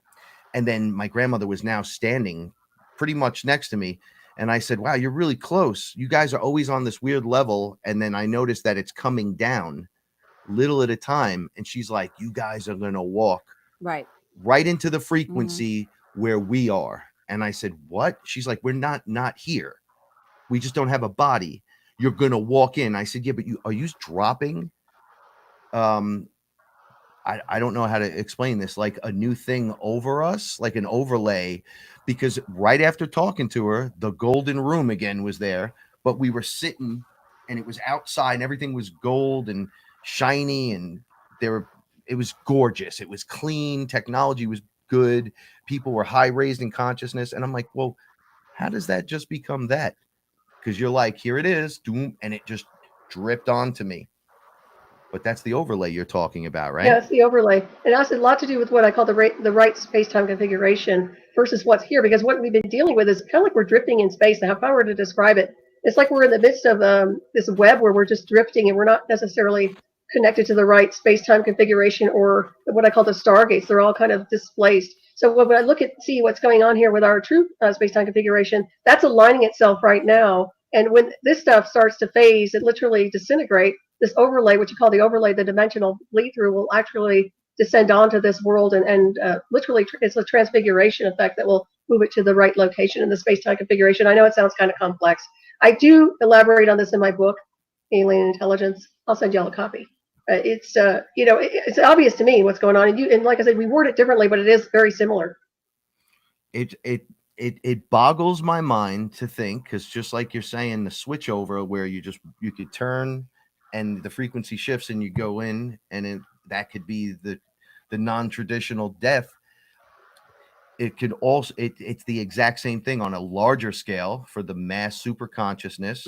And then my grandmother was now standing pretty much next to me. And I said, wow, you're really close. You guys are always on this weird level. And then I noticed that it's coming down little at a time. And she's like, you guys are going to walk Right. right into the frequency where we are. And I said, what? She's like, we're not here. We just don't have a body. You're going to walk in. I said, yeah, but are you dropping? I don't know how to explain this, like a new thing over us, like an overlay, because right after talking to her, the golden room again was there, but we were sitting and it was outside and everything was gold and shiny and it was gorgeous. It was clean. Technology was good. People were high raised in consciousness. And I'm like, well, how does that just become that? Because you're like, here it is, doom, and it just dripped onto me. But that's the overlay you're talking about, right? Yeah, it's the overlay. And it has a lot to do with what I call the right space-time configuration versus what's here, because what we've been dealing with is kind of like we're drifting in space. Now, if I were to describe it, it's like we're in the midst of this web where we're just drifting and we're not necessarily connected to the right space-time configuration or what I call the stargates. They're all kind of displaced. So when I see what's going on here with our true space-time configuration, that's aligning itself right now. And when this stuff starts to phase, it literally disintegrate. This overlay, what you call the overlay, the dimensional bleed through, will actually descend onto this world and literally it's a transfiguration effect that will move it to the right location in the space-time configuration. I know it sounds kind of complex. I do elaborate on this in my book, Alien Intelligence. I'll send you all a copy. It's it's obvious to me what's going on, and like I said, we word it differently, but it is very similar. It boggles my mind to think, because just like you're saying, the switch over where you could turn and the frequency shifts and you go in, and that could be the non-traditional death. It could also it's the exact same thing on a larger scale for the mass super consciousness.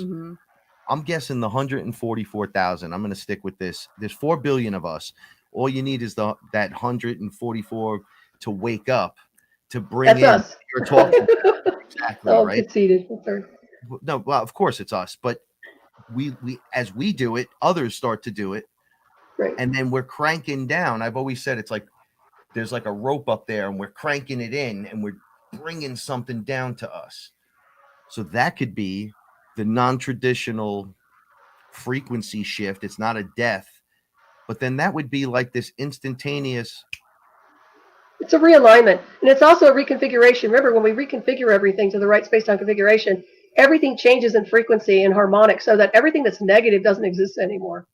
I'm guessing the 144,000. I'm going to stick with this. There's 4 billion of us. All you need is that 144 to wake up, to bring That's us. You're talking exactly right. Conceded. No, well, of course it's us, but we as we do it, others start to do it, right? And then we're cranking down. I've always said it's like there's like a rope up there, and we're cranking it in, and we're bringing something down to us. So that could be the non-traditional frequency shift. It's not a death, but then that would be like this instantaneous. It's a realignment, and it's also a reconfiguration. Remember, when we reconfigure everything to the right space-time configuration, everything changes in frequency and harmonic so that everything that's negative doesn't exist anymore.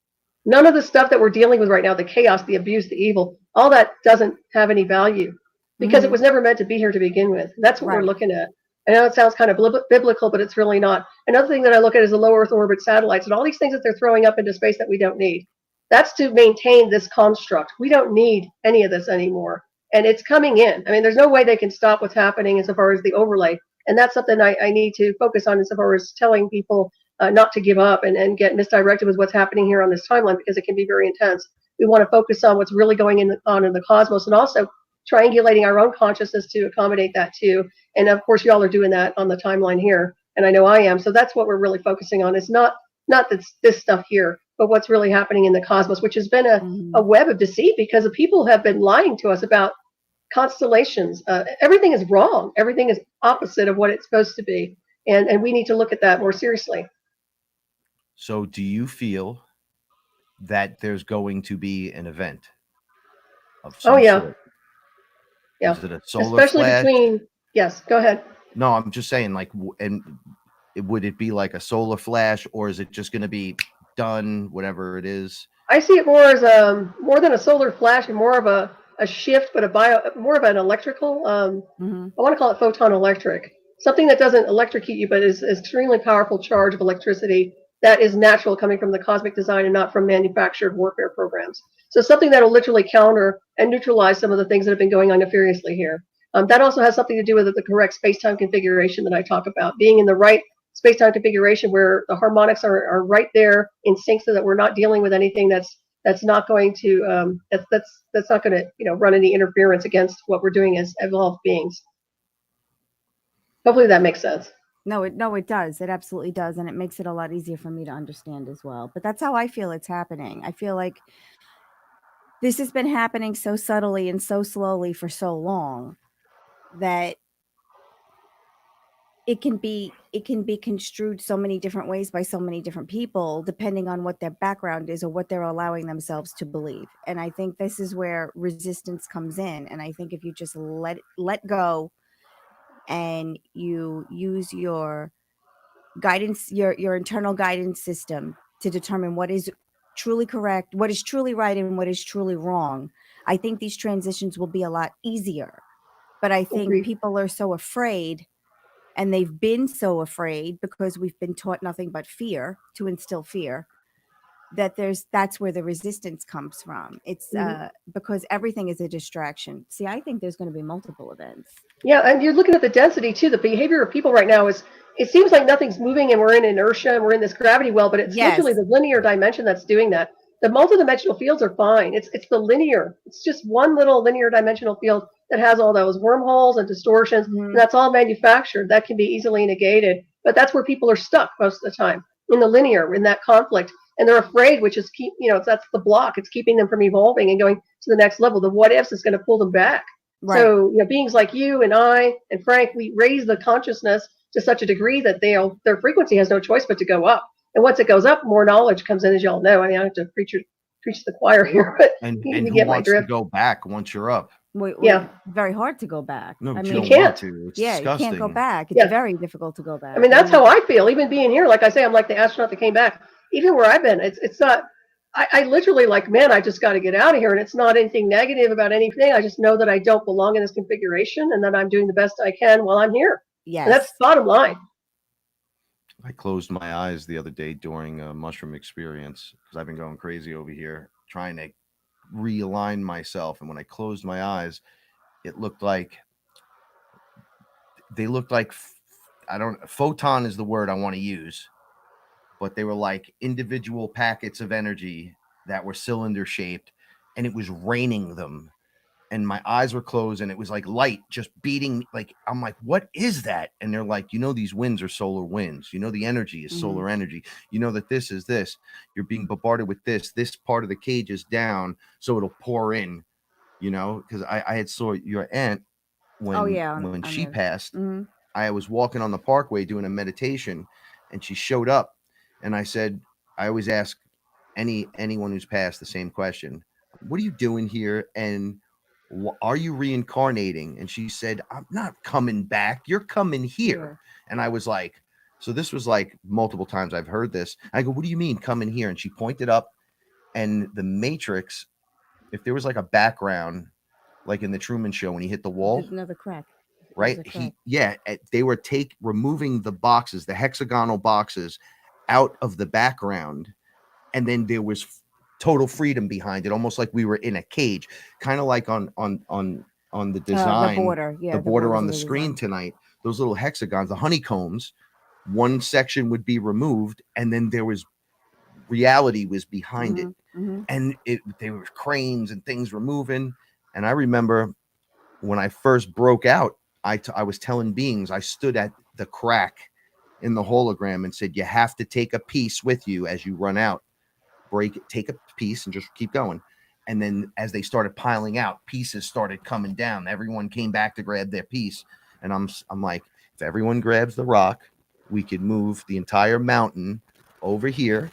None of the stuff that we're dealing with right now, the chaos, the abuse, the evil, all that doesn't have any value because it was never meant to be here to begin with. That's what we're looking at. I know it sounds kind of biblical, but it's really not. Another thing that I look at is the low Earth orbit satellites and all these things that they're throwing up into space that we don't need. That's to maintain this construct. We don't need any of this anymore. And it's coming in. I mean, there's no way they can stop what's happening insofar as the overlay. And that's something I need to focus on insofar as telling people not to give up and get misdirected with what's happening here on this timeline, because it can be very intense. We want to focus on what's really going on in the cosmos, and also triangulating our own consciousness to accommodate that too. And of course, y'all are doing that on the timeline here, and I know I am. So that's what we're really focusing on. Is not this stuff here, but what's really happening in the cosmos, which has been a web of deceit, because the people have been lying to us about constellations. Everything is wrong. Everything is opposite of what it's supposed to be, and we need to look at that more seriously. So do you feel that there's going to be an event of some sort? Yeah. Is it a solar Especially flash? Yes, go ahead. No, I'm just saying, like, and would it be like a solar flash, or is it just going to be done, whatever it is? I see it more as more than a solar flash and more of a shift, but more of an electrical. I want to call it Photon Electric. something that doesn't electrocute you, but is extremely powerful charge of electricity that is natural, coming from the cosmic design and not from manufactured warfare programs. So something that will literally counter and neutralize some of the things that have been going on nefariously here. That also has something to do with the correct space-time configuration that I talk about, being in the right space-time configuration where the harmonics are right there in sync, so that we're not dealing with anything that's not going to that's not going to run any interference against what we're doing as evolved beings. Hopefully that makes sense. No, it does. It absolutely does, and it makes it a lot easier for me to understand as well. But that's how I feel it's happening. I feel like this has been happening so subtly and so slowly for so long that it can be construed so many different ways by so many different people, depending on what their background is or what they're allowing themselves to believe. And I think this is where resistance comes in. And I think if you just let go and you use your guidance, your internal guidance system to determine what is truly correct, what is truly right, and what is truly wrong, I think these transitions will be a lot easier. But I think Agreed. people are so afraid, and they've been so afraid because we've been taught nothing but fear to instill fear, that that's where the resistance comes from. It's because everything is a distraction. See, I think there's going to be multiple events. Yeah, and you're looking at the density too. The behavior of people right now is, it seems like nothing's moving and we're in inertia and we're in this gravity well, but it's literally the linear dimension that's doing that. The multidimensional fields are fine. It's the linear. It's just one little linear dimensional field that has all those wormholes and distortions. And that's all manufactured. That can be easily negated. But that's where people are stuck most of the time, in the linear, in that conflict. And they're afraid, which is that's the block. It's keeping them from evolving and going to the next level. The what ifs is going to pull them back. Right. So beings like you and I and Frank, we raise the consciousness to such a degree that their frequency has no choice but to go up. And once it goes up, more knowledge comes in, as y'all know. I mean, I have to preach to the choir here, but you get my drift. To go back once you're up. Very hard to go back. No, I mean, you can't. It's disgusting. You can't go back. It's very difficult to go back. I mean, that's how I feel. Even being here, like I say, I'm like the astronaut that came back. Even where I've been, it's not. I literally man, I just got to get out of here. And it's not anything negative about anything. I just know that I don't belong in this configuration and that I'm doing the best I can while I'm here. Yes. And that's the bottom line. I closed my eyes the other day during a mushroom experience because I've been going crazy over here trying to realign myself. And when I closed my eyes, it looked like photon is the word I want to use, but they were like individual packets of energy that were cylinder shaped, and it was raining them. And my eyes were closed, and it was like light just beating. Like, I'm like, what is that? And they're like, these winds are solar winds. The energy is solar energy. That this is this. You're being bombarded with this. This part of the cage is down, so it'll pour in. Because I had saw your aunt when she passed. I was walking on the parkway doing a meditation, and she showed up, and I said, I always ask anyone who's passed the same question: what are you doing here? And are you reincarnating? And she said, I'm not coming back. You're coming here. And I was like, so this was like multiple times I've heard this. I go, what do you mean coming here? And she pointed up, and the Matrix, if there was like a background, like in the Truman Show when he hit the wall, there's another crack. Right. They were removing the boxes, the hexagonal boxes out of the background. And then there was total freedom behind it, almost like we were in a cage, kind of like on the design, the border on the screen tonight, those little hexagons, the honeycombs, one section would be removed, and then reality was behind it. And there were cranes and things were moving. And I remember when I first broke out, I was telling beings, I stood at the crack in the hologram and said, you have to take a piece with you as you run out. Break it, take a piece and just keep going. And then as they started piling out, pieces started coming down. Everyone came back to grab their piece. And I'm like, if everyone grabs the rock, we could move the entire mountain over here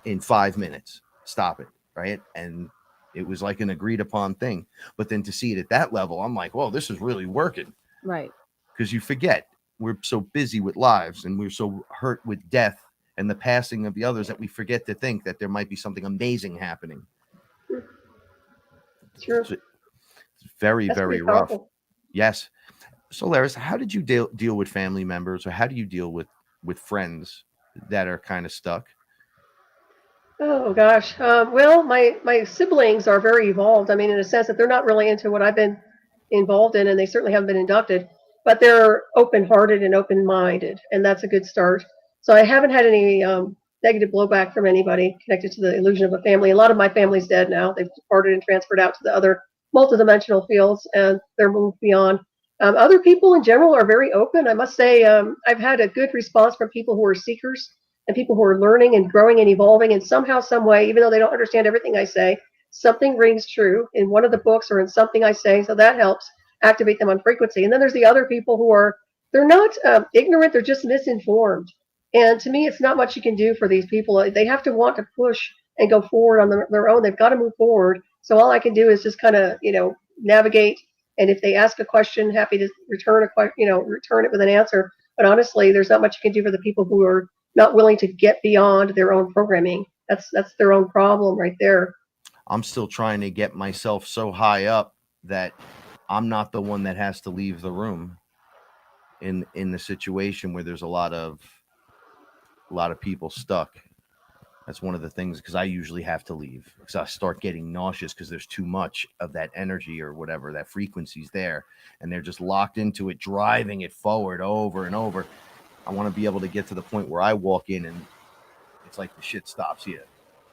in 5 minutes. Stop it. Right. And it was like an agreed upon thing. But then to see it at that level, I'm like, well, this is really working. Right. Because you forget, we're so busy with lives and we're so hurt with death and the passing of the others that we forget to think that there might be something amazing happening. Sure. It's very, very rough. Yes. Solaris, how did you deal with family members, or how do you deal with friends that are kind of stuck? Oh gosh. Well, my siblings are very evolved. I mean, in a sense that they're not really into what I've been involved in, and they certainly haven't been inducted. But they're open-hearted and open-minded, and that's a good start. So I haven't had any negative blowback from anybody connected to the illusion of a family. A lot of my family's dead now. They've departed and transferred out to the other multidimensional fields, and they're moved beyond. Other people in general are very open. I must say, I've had a good response from people who are seekers and people who are learning and growing and evolving, and somehow, some way, even though they don't understand everything I say, something rings true in one of the books or in something I say, so that helps activate them on frequency. And then there's the other people who are, they're not ignorant, they're just misinformed. And to me, it's not much you can do for these people. They have to want to push and go forward on their own. They've got to move forward. So all I can do is just kind of, navigate. And if they ask a question, happy to return return it with an answer. But honestly, there's not much you can do for the people who are not willing to get beyond their own programming. That's their own problem right there. I'm still trying to get myself so high up that I'm not the one that has to leave the room in the situation where there's a lot of people stuck. That's one of the things, because I usually have to leave because I start getting nauseous because there's too much of that energy or whatever, that frequency's there, and they're just locked into it, driving it forward over and over. I want to be able to get to the point where I walk in and it's like the shit stops here,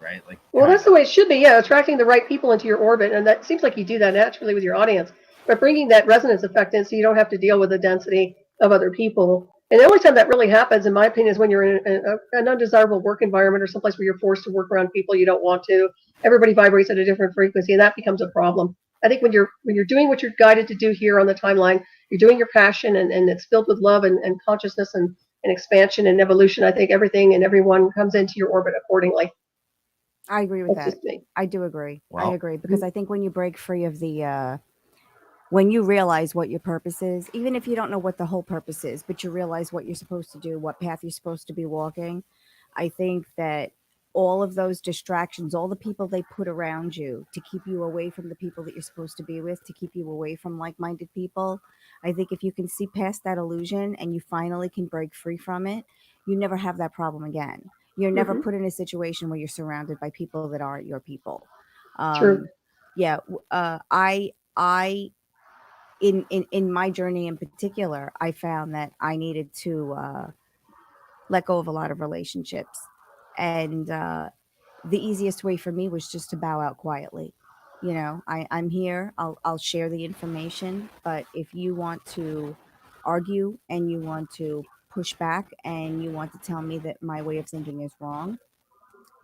right? Like, well, that's the way it should be. Yeah, attracting the right people into your orbit, and that seems like you do that naturally with your audience, but bringing that resonance effect in so you don't have to deal with the density of other people. And the only time that really happens, in my opinion, is when you're in an undesirable work environment or someplace where you're forced to work around people you don't want to. Everybody vibrates at a different frequency, and that becomes a problem. I think when you're doing what you're guided to do here on the timeline, you're doing your passion, and it's filled with love and consciousness and expansion and evolution. I think everything and everyone comes into your orbit accordingly. I agree with That's that. just me. I do agree. Wow. I agree, because I think when you break free of the when you realize what your purpose is, even if you don't know what the whole purpose is, but you realize what you're supposed to do, what path you're supposed to be walking, I think that all of those distractions, all the people they put around you to keep you away from the people that you're supposed to be with, to keep you away from like-minded people, I think if you can see past that illusion and you finally can break free from it, you never have that problem again. You're never put in a situation where you're surrounded by people that aren't your people. True. Yeah. I in my journey in particular, I found that I needed to let go of a lot of relationships, and the easiest way for me was just to bow out quietly. I'm here. I'll share the information, but if you want to argue and you want to push back and you want to tell me that my way of thinking is wrong,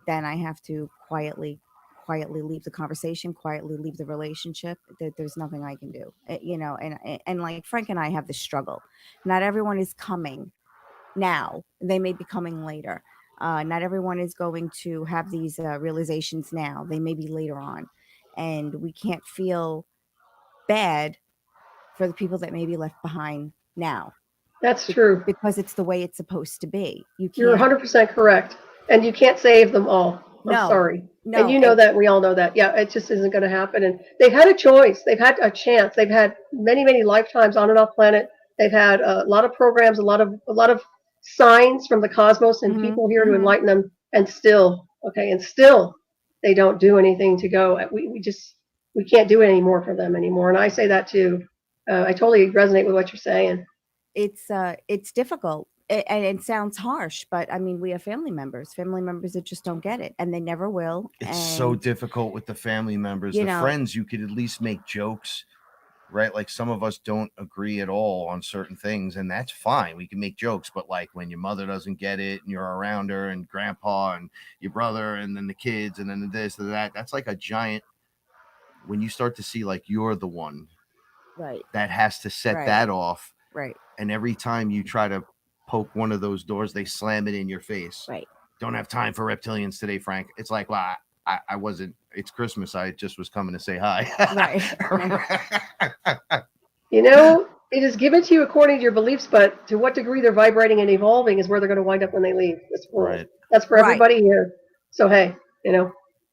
then I have to quietly leave the conversation, quietly leave the relationship. That there's nothing I can do. And like Frank and I have this struggle. Not everyone is coming now. They may be coming later. Not everyone is going to have these realizations now. They may be later on. And we can't feel bad for the people that may be left behind now. That's true. Because it's the way it's supposed to be. You're 100% correct. And you can't save them all. I'm sorry. No. And you know that. We all know that. Yeah, it just isn't going to happen. And they've had a choice. They've had a chance. They've had many, many lifetimes on and off planet. They've had a lot of programs, a lot of signs from the cosmos and people here to enlighten them. And still, they don't do anything to go. We can't do it anymore for them anymore. And I say that too. I totally resonate with what you're saying. It's difficult. And it sounds harsh, but I mean, we have family members that just don't get it, and they never will. It's so difficult with the family members. The friends, you could at least make jokes, right? Like, some of us don't agree at all on certain things, and that's fine. We can make jokes, but like when your mother doesn't get it and you're around her, and grandpa and your brother, and then the kids, and then this and that, that's like a giant, when you start to see like you're the one that has to set that off. Right. And every time you try to poke one of those doors, they slam it in your face. Right. Don't have time for reptilians today, Frank. It's like, well, I wasn't, it's Christmas. I just was coming to say hi. Right. It is given to you according to your beliefs, but to what degree they're vibrating and evolving is where they're going to wind up when they leave this world. Right. That's for everybody here. So, hey,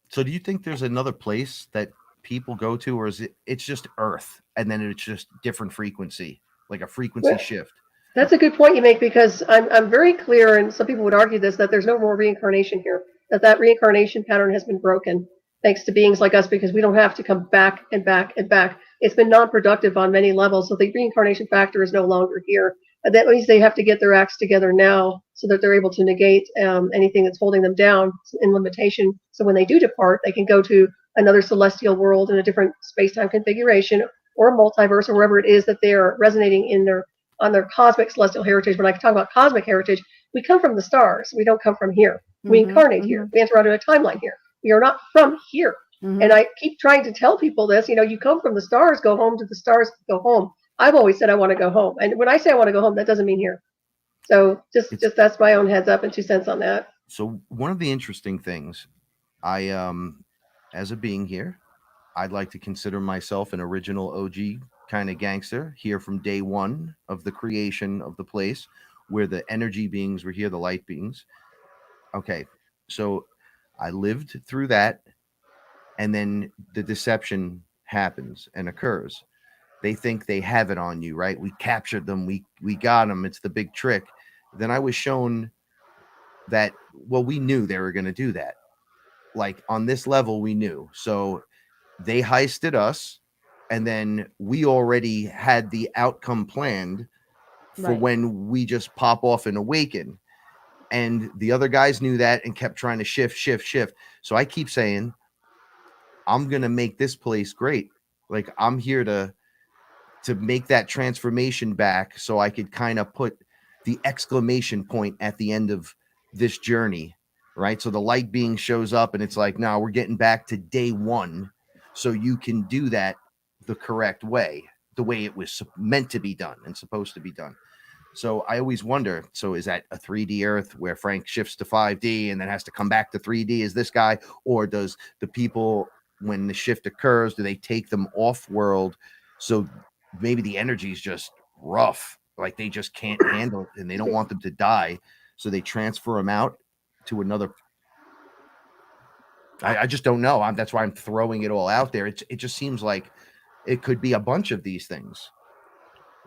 So do you think there's another place that people go to, or is it's just Earth and then it's just different frequency? like a frequency shift. That's a good point you make, because I'm very clear, and some people would argue this, that there's no more reincarnation here, that reincarnation pattern has been broken thanks to beings like us, because we don't have to come back and back and back. It's been non-productive on many levels, so the reincarnation factor is no longer here. And that means they have to get their acts together now so that they're able to negate anything that's holding them down in limitation. So when they do depart, they can go to another celestial world in a different space-time configuration, or a multiverse, or wherever it is that they are resonating in on their cosmic celestial heritage. When I talk about cosmic heritage, we come from the stars. We don't come from here. We incarnate here. We enter onto a timeline here. We are not from here. And I keep trying to tell people this, you come from the stars, go home to the stars, go home. I've always said I want to go home. And when I say I want to go home, that doesn't mean here. So just that's my own heads up and 2 cents on that. So one of the interesting things, I as a being here, I'd like to consider myself an original OG kind of gangster here from day one of the creation of the place, where the energy beings were here, the light beings. Okay, so I lived through that, and then the deception happens and occurs. They think they have it on you, right? We captured them, we got them, it's the big trick. Then I was shown that, well, we knew they were going to do that. Like on this level, we knew. So they heisted us, and then we already had the outcome planned for when we just pop off and awaken. And the other guys knew that and kept trying to shift. So I keep saying, I'm going to make this place great. Like I'm here to make that transformation back, so I could kind of put the exclamation point at the end of this journey, right? So the light being shows up and it's like, no, we're getting back to day one. So you can do that the correct way, the way it was meant to be done and supposed to be done. So I always wonder, so is that a 3D Earth where Frank shifts to 5D and then has to come back to 3D as this guy? Or does the people, when the shift occurs, do they take them off world? So maybe the energy is just rough, like they just can't handle it and they don't want them to die. So they transfer them out to another. I just don't know. That's why I'm throwing it all out there. It just seems like it could be a bunch of these things.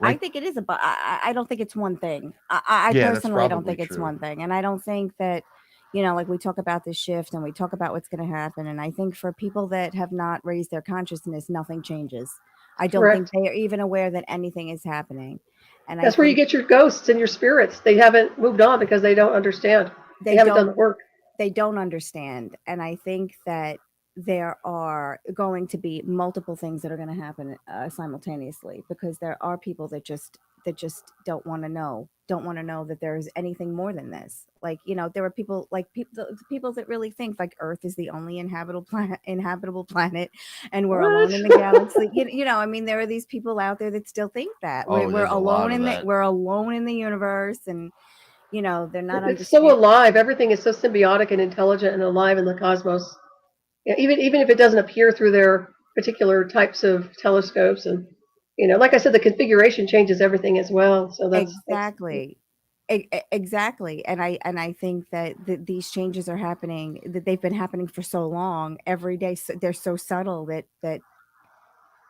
Right? I think it is I don't think it's one thing. I personally don't think it's one thing. And I don't think that, like we talk about this shift and we talk about what's going to happen. And I think for people that have not raised their consciousness, nothing changes. I don't think they are even aware that anything is happening. And that's where you get your ghosts and your spirits. They haven't moved on because they don't understand. They haven't done the work. They don't understand. And I think that there are going to be multiple things that are going to happen simultaneously, because there are people that just don't want to know that there's anything more than this. Like, there are people like the people that really think like Earth is the only inhabitable planet and we're alone in the galaxy. I mean, there are these people out there that still think that we're alone in the universe, and they're not. It's so alive. Everything is so symbiotic and intelligent and alive in the cosmos. Yeah, even if it doesn't appear through their particular types of telescopes, and like I said, the configuration changes everything as well. So that's exactly. And I think that these changes are happening, that they've been happening for so long. Every day, they're so subtle that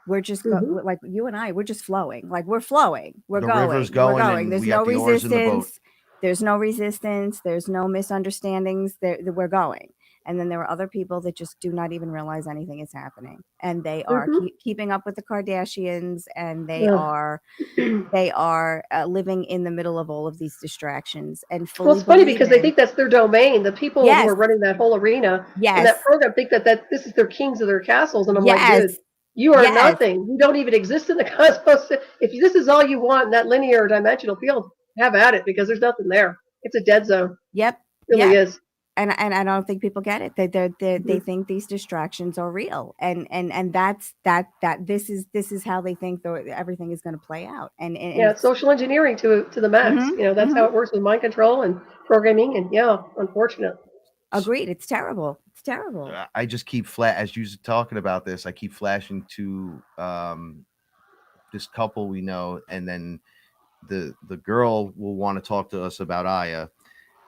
we're just like you and I, we're just flowing. Like we're flowing. We're going. River's going. We're going. There's no resistance. There's no resistance. There's no misunderstandings. We're going. And then there are other people that just do not even realize anything is happening, and they are keeping up with the Kardashians, and they are living in the middle of all of these distractions. And well, it's funny because they think that's their domain. The people who are running that whole arena in that program think that this is their kings of their castles, and I'm like, dude, you are nothing. You don't even exist in the cosmos. If this is all you want in that linear dimensional field, have at it, because there's nothing there. It's a dead zone. Yep, it really is. And I don't think people get it. They think these distractions are real, and that's this is how they think everything is going to play out. And it's social engineering to the max. That's how it works with mind control and programming. And unfortunate. Agreed. It's terrible. It's terrible. I just keep as you're talking about this, I keep flashing to this couple we know, and then the girl will want to talk to us about Aya.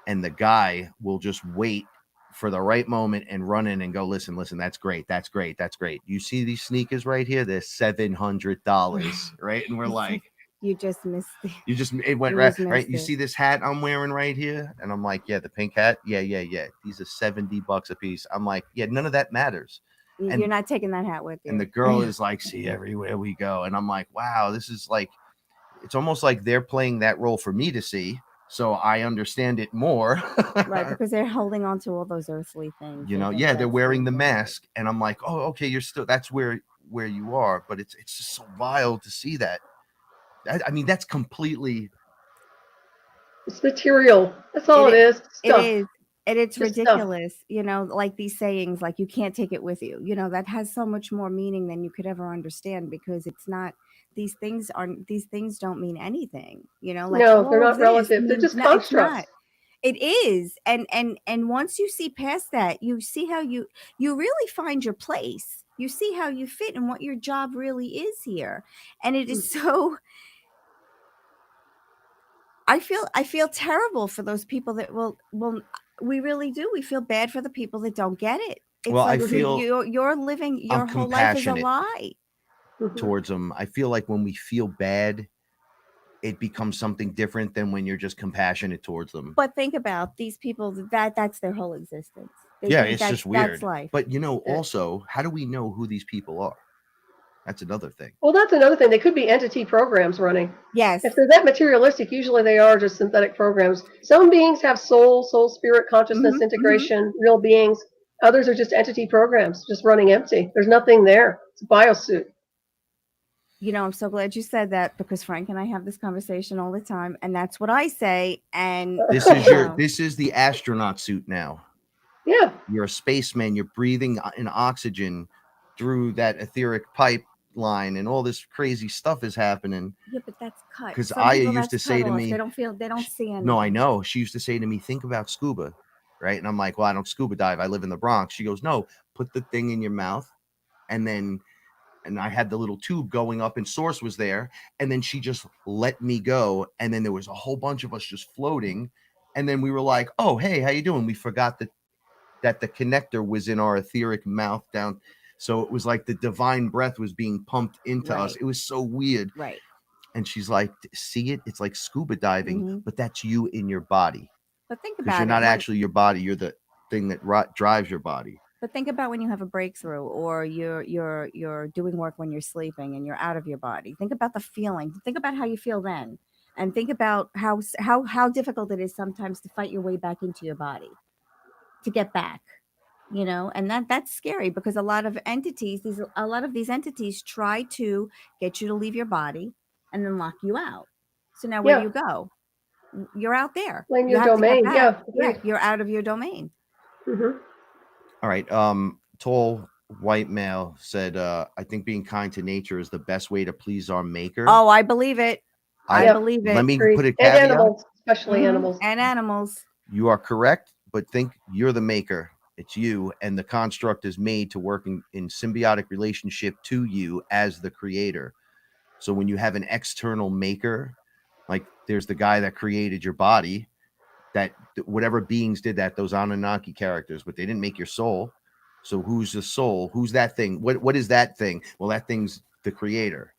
And the guy will just wait for the right moment and run in and go, listen, that's great. That's great. You see these sneakers right here? They're $700, right? And we're like, You just missed the. It went You right, just right. missed You it. see this hat I'm wearing right here, and I'm like, yeah, the pink hat, yeah. These are $70 a piece. I'm like, yeah, none of that matters. You're not taking that hat with you. And the girl is like, see, everywhere we go, and I'm like, wow, this is like, it's almost like they're playing that role for me to see, so I understand it more. Right, because they're holding on to all those earthly things. You They know, think yeah, they're that's wearing the important. mask, and I'm like, oh, okay, you're still, that's where you are, but it's just so wild to see that. I mean, that's completely. It's material. That's all it is. It Stuff. is. And it's Just stuff. ridiculous, you know, like these sayings, like you can't take it with you. You know, that has so much more meaning than you could ever understand, because it's not, these things don't mean anything, you know, like No, all they're of not this relative. They're means just no, it's constructs. not. It is. And once you see past that, you see how you really find your place. You see how you fit and what your job really is here. And it is so, I feel terrible for those people that will we really do. We feel bad for the people that don't get it. It's Well, I like feel you're living your I'm whole life is a compassionate lie. towards them. I feel like when we feel bad, it becomes something different than when you're just compassionate towards them. But think about these people, that's their whole existence. They Yeah, think it's just that's weird. life. But you know, also, how do we know who these people are? That's another thing. Well, that's another thing. They could be entity programs running. Yes. If they're that materialistic, usually they are just synthetic programs. Some beings have soul, spirit, consciousness, integration, real beings. Others are just entity programs, just running empty. There's nothing there. It's a biosuit. You know, I'm so glad you said that, because Frank and I have this conversation all the time, and that's what I say. And This is this is the astronaut suit now. Yeah. You're a spaceman. You're breathing in oxygen through that etheric pipeline, and all this crazy stuff is happening. Yeah, but that's cut. Because Some I people, used to that's say cut to off. me, They don't see anything. no, I know. She used to say to me, think about scuba, right? And I'm like, well, I don't scuba dive. I live in the Bronx. She goes, no, put the thing in your mouth, and I had the little tube going up, and Source was there, and then she just let me go, and then there was a whole bunch of us just floating, and then we were like, oh, hey, how you doing? We forgot that the connector was in our etheric mouth down, so it was like the divine breath was being pumped into us. It was so weird. Right. And she's like, see it? It's like scuba diving, but that's you in your body. But think Because about you're it. not actually your body. You're the thing that drives your body. But think about when you have a breakthrough, or you're doing work when you're sleeping and you're out of your body. Think about the feeling. Think about how you feel then, and think about how difficult it is sometimes to fight your way back into your body, to get back. You know, and that's scary, because a lot of these entities try to get you to leave your body and then lock you out. So now where do you go? You're out there. Claim You your have to get domain. back. Yeah. Yeah, you're out of your domain. All right. Tall white male said, I think being kind to nature is the best way to please our maker. Oh, I believe it. I believe it. Let me put a And caveat. animals, especially animals. And animals. You are correct, but think you're the maker. It's you, and the construct is made to work in symbiotic relationship to you as the creator. So when you have an external maker, like there's the guy that created your body, that whatever beings did that, those Anunnaki characters, but they didn't make your soul. So who's the soul? Who's that thing? What is that thing? Well, that thing's the creator.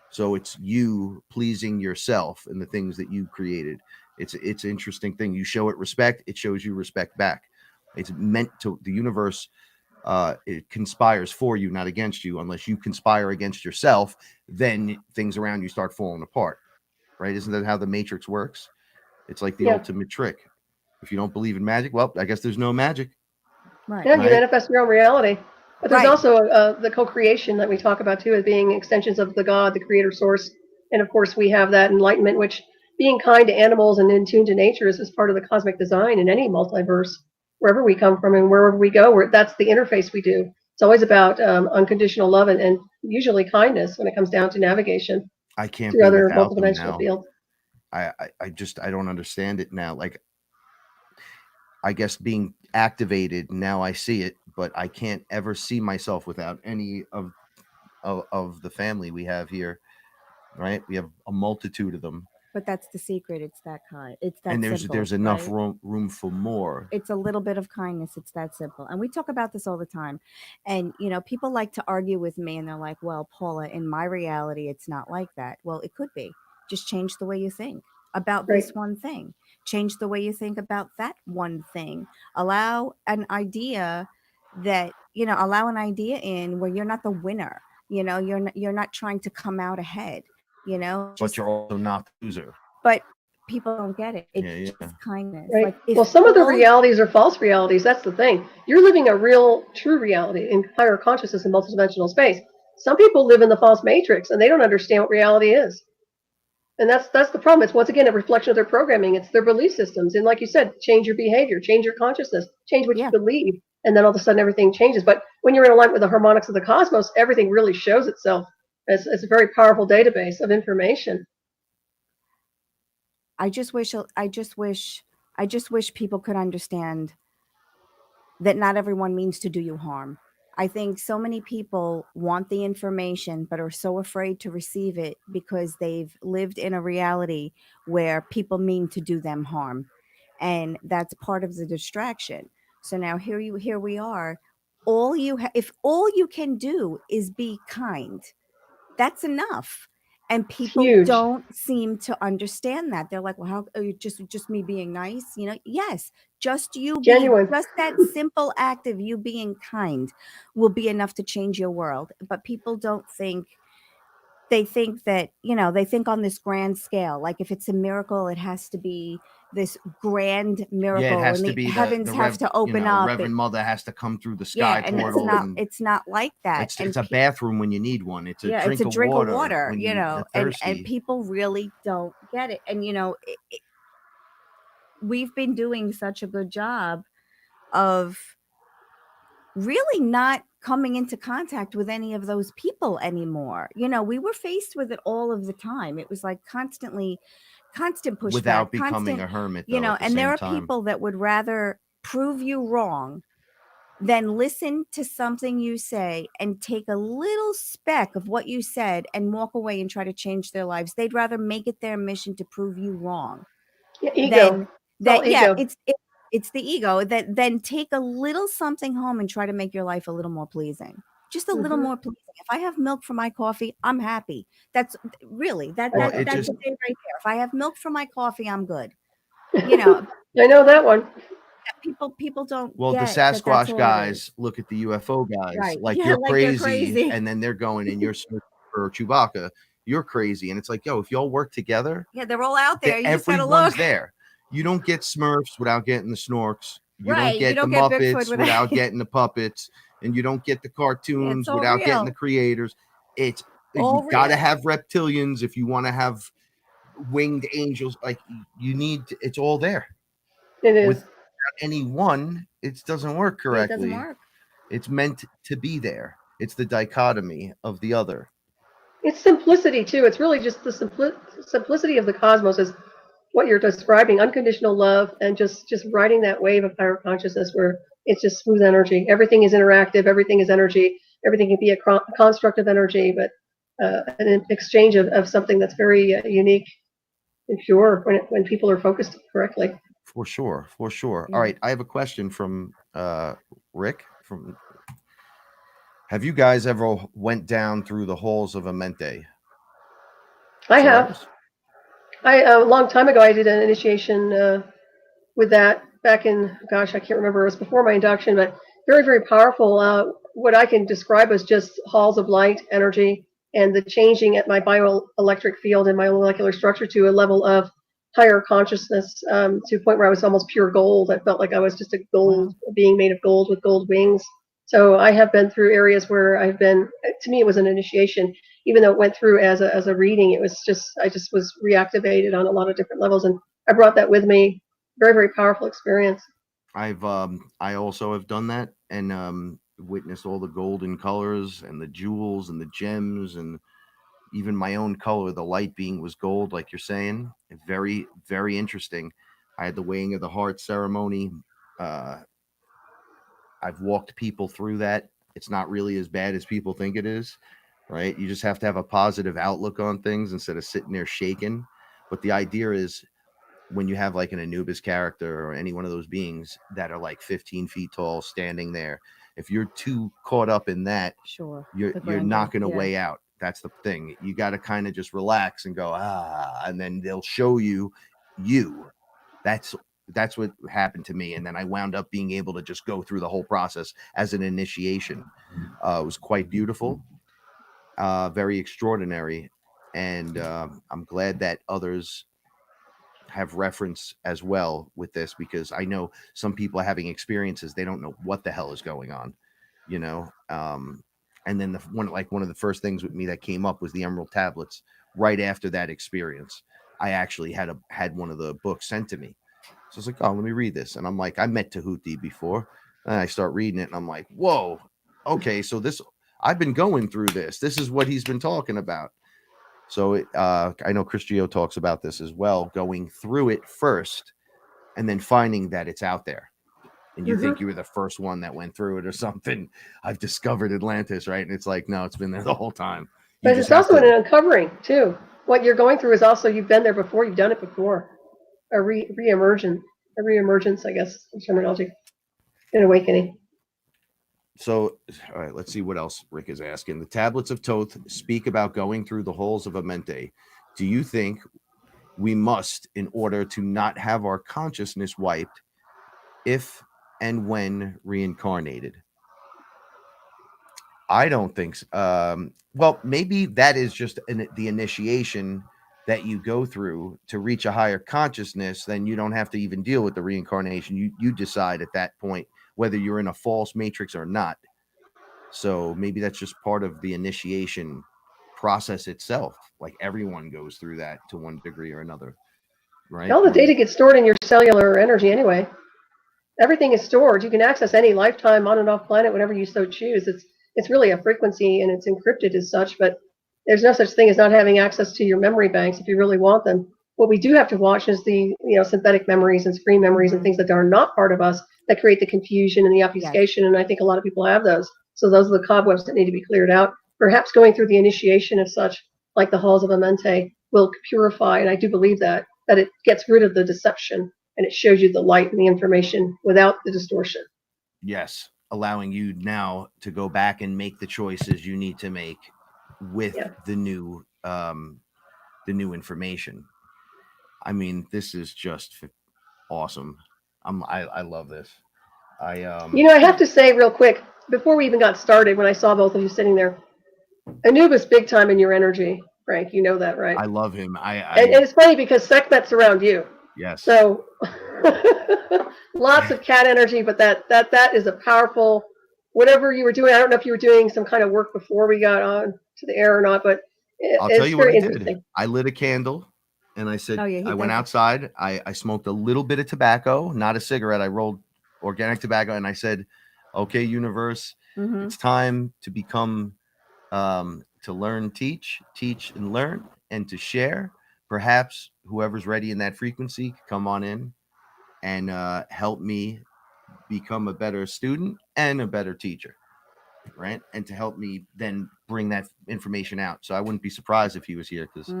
So it's you pleasing yourself and the things that you created. It's an interesting thing. You show it respect, it shows you respect back. It's meant to, the universe, it conspires for you, not against you. Unless you conspire against yourself, then things around you start falling apart, right? Isn't that how the Matrix works? It's like the ultimate trick. If you don't believe in magic, well, I guess there's no magic. Right. Yeah, you manifest your own reality. But there's Right. also the co-creation that we talk about too, as being extensions of the God, the creator source. And of course, we have that enlightenment, which being kind to animals and in tune to nature is part of the cosmic design in any multiverse, wherever we come from and wherever we go. That's the interface we do. It's always about unconditional love and usually kindness when it comes down to navigation. I can't to be other without them multidimensional now. fields. I don't understand it now. Like, I guess being activated now, I see it, but I can't ever see myself without any of the family we have here. Right? We have a multitude of them. But that's the secret. It's that kind. It's that and simple. there's enough right? room for more. It's a little bit of kindness. It's that simple. And we talk about this all the time. And, you know, people like to argue with me and they're like, well, Paula, in my reality, it's not like that. Well, it could be. Just change the way you think about Right. this one thing. Change the way you think about that one thing. Allow an idea allow an idea in where you're not the winner. You're not trying to come out ahead. But you're also not the loser. But people don't get it. It's Yeah. just kindness. Right. Like if Well, some of the all realities are false realities. That's the thing. You're living a real, true reality in higher consciousness in multidimensional space. Some people live in the false matrix and they don't understand what reality is. And that's the problem. It's once again a reflection of their programming. It's their belief systems. And like you said, change your behavior, change your consciousness, change what Yeah. you believe, and then all of a sudden everything changes. But when you're in alignment with the harmonics of the cosmos, everything really shows itself as a very powerful database of information. I just wish people could understand that not everyone means to do you harm. I think so many people want the information but are so afraid to receive it because they've lived in a reality where people mean to do them harm. And that's part of the distraction. So now here we are. If all you can do is be kind, that's enough. And people Huge. don't seem to understand that. They're like, well, how just me being nice? Yes, just you Genuine. just that simple act of you being kind will be enough to change your world. But people don't think. They think that, they think on this grand scale. Like if it's a miracle, it has to be this grand miracle. Yeah, it has and to the be heavens the have to open up. Reverend Mother has to come through the sky and portal. it's not like that. It's a bathroom when you need one. It's a drink it's a drink of water, when you're thirsty. and people really don't get it. And we've been doing such a good job of really not coming into contact with any of those people anymore. We were faced with it all of the time. It was like constant pushback, without becoming a hermit, though, at the and there are same time. people that would rather prove you wrong than listen to something you say and take a little speck of what you said and walk away and try to change their lives. They'd rather make it their mission to prove you wrong. Yeah, ego. It's the ego that then take a little something home and try to make your life a little more pleasing. Just a little more pleasing. If I have milk for my coffee, I'm happy. That's really that's a day right there. If I have milk for my coffee, I'm good. I know that one. People don't. Well, the Sasquatch guys look at the UFO guys right. like Yeah, you're like crazy, you're crazy, and then they're going and you're for Chewbacca. You're crazy, and it's like, yo, if y'all work together, yeah, they're all out there. You just gotta everyone's look. there. You don't get Smurfs without getting the Snorks. You Right. don't get the Muppets without getting the puppets, and you don't get the cartoons without getting the creators. You gotta have reptilians if you want to have winged angels. Like it's all there. It is. Without any one, it doesn't work correctly. It doesn't work. It's meant to be there. It's the dichotomy of the other. It's simplicity too. It's really just the simplicity of the cosmos is what you're describing, unconditional love, and just riding that wave of higher consciousness where it's just smooth energy. Everything is interactive. Everything is energy. Everything can be a construct of energy, but an exchange of something that's very unique and pure when people are focused correctly. For sure. All right, I have a question from Rick. Have you guys ever went down through the halls of Amente? I have. A long time ago, I did an initiation with that back in, I can't remember. It was before my induction, but very, very powerful. What I can describe as just halls of light, energy, and the changing at my bioelectric field and my molecular structure to a level of higher consciousness to a point where I was almost pure gold. I felt like I was just a gold being made of gold with gold wings. So I have been through areas where I've been, to me, it was an initiation. Even though it went through as a reading, it was I just was reactivated on a lot of different levels, and I brought that with me. Very, very powerful experience. I also have done that and witnessed all the golden colors and the jewels and the gems, and even my own color, the light being was gold, like you're saying. Very, very interesting. I had the weighing of the heart ceremony. I've walked people through that. It's not really as bad as people think it is. Right? You just have to have a positive outlook on things instead of sitting there shaking. But the idea is when you have like an Anubis character or any one of those beings that are like 15 feet tall standing there, if you're too caught up in that, you're not going to weigh out. That's the thing. You got to kind of just relax and go, and then they'll show you you. That's what happened to me. And then I wound up being able to just go through the whole process as an initiation. It was quite beautiful, very extraordinary. And I'm glad that others have reference as well with this, because I know some people are having experiences. They don't know what the hell is going on, you know? And then one of the first things with me that came up was the Emerald Tablets. Right after that experience, I actually had one of the books sent to me. So I was like, oh, let me read this. And I'm like, I met Tahuti before. And I start reading it and I'm like, whoa, okay. So I've been going through this. This is what he's been talking about. So I know Chris Gio talks about this as well, going through it first and then finding that it's out there. And you think you were the first one that went through it or something. I've discovered Atlantis, right? And it's like, no, it's been there the whole time. But it's also an uncovering too. What you're going through is also, you've been there before, you've done it before. A reemergence, I guess, terminology, an awakening. So, all right, let's see what else Rick is asking. The tablets of Thoth speak about going through the halls of Amente. Do you think we must, in order to not have our consciousness wiped, if and when reincarnated? I don't think so. Well, maybe that is just the initiation that you go through to reach a higher consciousness. Then you don't have to even deal with the reincarnation. You decide at that point whether you're in a false matrix or not. So maybe that's just part of the initiation process itself. Like everyone goes through that to one degree or another, right? All the data gets stored in your cellular energy anyway. Everything is stored. You can access any lifetime on and off planet whenever you so choose. It's really a frequency and it's encrypted as such, but there's no such thing as not having access to your memory banks if you really want them. What we do have to watch is the synthetic memories and screen memories and things that are not part of us that create the confusion and the obfuscation. Yes. And I think a lot of people have those. So those are the cobwebs that need to be cleared out. Perhaps going through the initiation of such, like the halls of Amente, will purify, and I do believe that it gets rid of the deception and it shows you the light and the information without the distortion. Yes, allowing you now to go back and make the choices you need to make with the new information. I mean, this is just awesome. I love this. I have to say real quick, before we even got started, when I saw both of you sitting there, Anubis big time in your energy, Frank. You know that, right? I love him. And it's funny because Sekhmet's around you. Yes. So lots of cat energy, but that is a powerful, whatever you were doing. I don't know if you were doing some kind of work before we got on to the air or not, but I'll tell you what I did. I lit a candle and I said, I went outside. I smoked a little bit of tobacco, not a cigarette. I rolled organic tobacco and I said, okay, universe, it's time to become, to learn, teach and learn and to share. Perhaps whoever's ready in that frequency can come on in and help me become a better student and a better teacher, right? And to help me then bring that information out. So I wouldn't be surprised if he was here because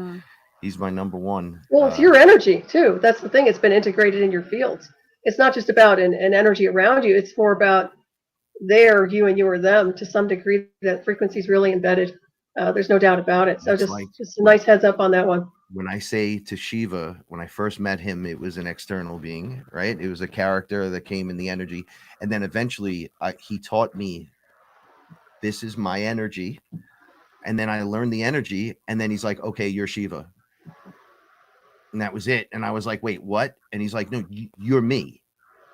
he's my number one. Well, it's your energy too. That's the thing. It's been integrated in your fields. It's not just about an energy around you. It's more about you and you or them to some degree. That frequency is really embedded. There's no doubt about it. So just a nice heads up on that one. When I say to Shiva, when I first met him, it was an external being, right? It was a character that came in the energy. And then eventually he taught me, this is my energy. And then I learned the energy. And then he's like, okay, you're Shiva. And that was it. And I was like, wait, what? And he's like, no, you're me.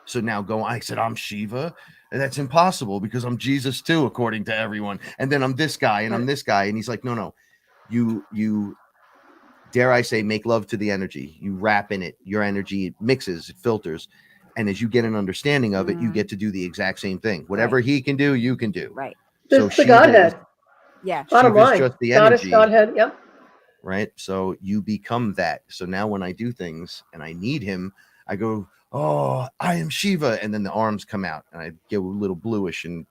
So now I said, I'm Shiva. And that's impossible because I'm Jesus too, according to everyone. And then I'm this guy and I'm this guy. And he's like, no, you dare I say, make love to the energy. You wrap in it, your energy, it mixes, it filters. And as you get an understanding of it, you get to do the exact same thing. Whatever he can do, you can do. Right. So this is the Godhead. Bottom line. Just the Goddess, energy. Godhead, yep. Right. So you become that. So now when I do things and I need him, I go, oh, I am Shiva. And then the arms come out and I get a little bluish and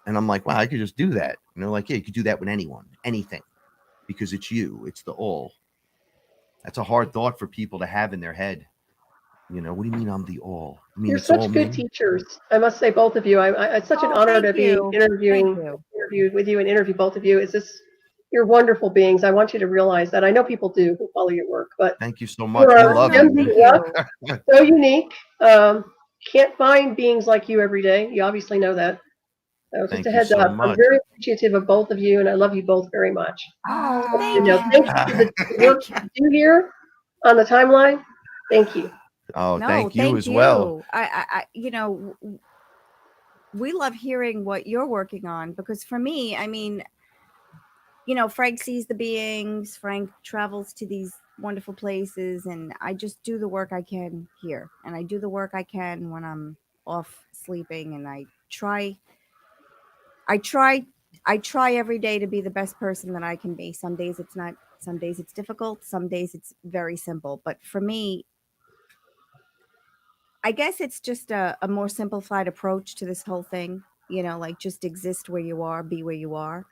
I'm like, wow, I could just do that. And they're like, yeah, you could do that with anyone, anything. Because it's you, it's the all. That's a hard thought for people to have in their head. You know, what do you mean I'm the all? I mean, you're such good teachers. I must say, both of you. It's such an honor to be interviewed with you and interview both of you. You're wonderful beings. I want you to realize that. I know people do who follow your work, but Thank you so you much. We are love No, you. thank you. so unique. Can't find beings like you every day. You obviously know that. So just Thank a you heads so up. I'm much. very appreciative of both of you, and I love you both very much. Oh, You thank know, you. thank you for the work Thank you do here on the timeline. Thank you. Oh, No, thank you thank as well. you. You know, we love hearing what you're working on because for me, I mean, you know, Frank sees the beings, Frank travels to these wonderful places, and I just do the work I can here. And I do the work I can when I'm off sleeping, and I try every day to be the best person that I can be. Some days it's not, some days it's difficult, some days it's very simple. But for me, I guess it's just a more simplified approach to this whole thing. You know, like just exist where you are, be where you are.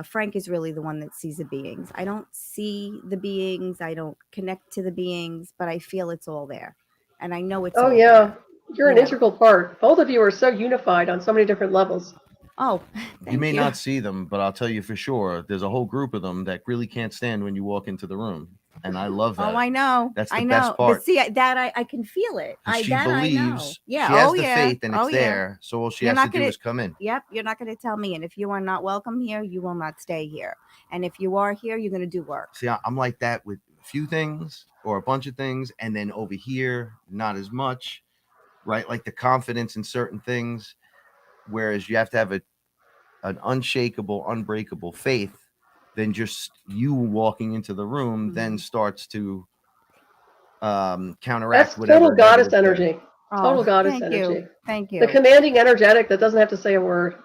Frank is really the one that sees the beings. I don't see the beings, I don't connect to the beings, but I feel it's all there. And I know it's Oh all yeah, there. you're You an know. integral part. Both of you are so unified on so many different levels. Oh, You may not see them, but I'll tell you for sure, there's a whole group of them that really can't stand when you walk into the room. And I love that. Oh, I know. That's the I best know. part. But see, I can feel it. 'Cause she I know. believes, Yeah. she has Oh the yeah. faith and it's Oh yeah. there. So all she You're has to not do gonna- is come in. Yep. You're not going to tell me. And if you are not welcome here, you will not stay here. And if you are here, you're going to do work. See, I'm like that with a few things or a bunch of things. And then over here, not as much, right? Like the confidence in certain things. Whereas you have to have an unshakable, unbreakable faith. Then just you walking into the room then starts to counteract That's whatever total goddess negative there. energy. Total goddess thank energy. you. Thank you. The commanding energetic that doesn't have to say a word.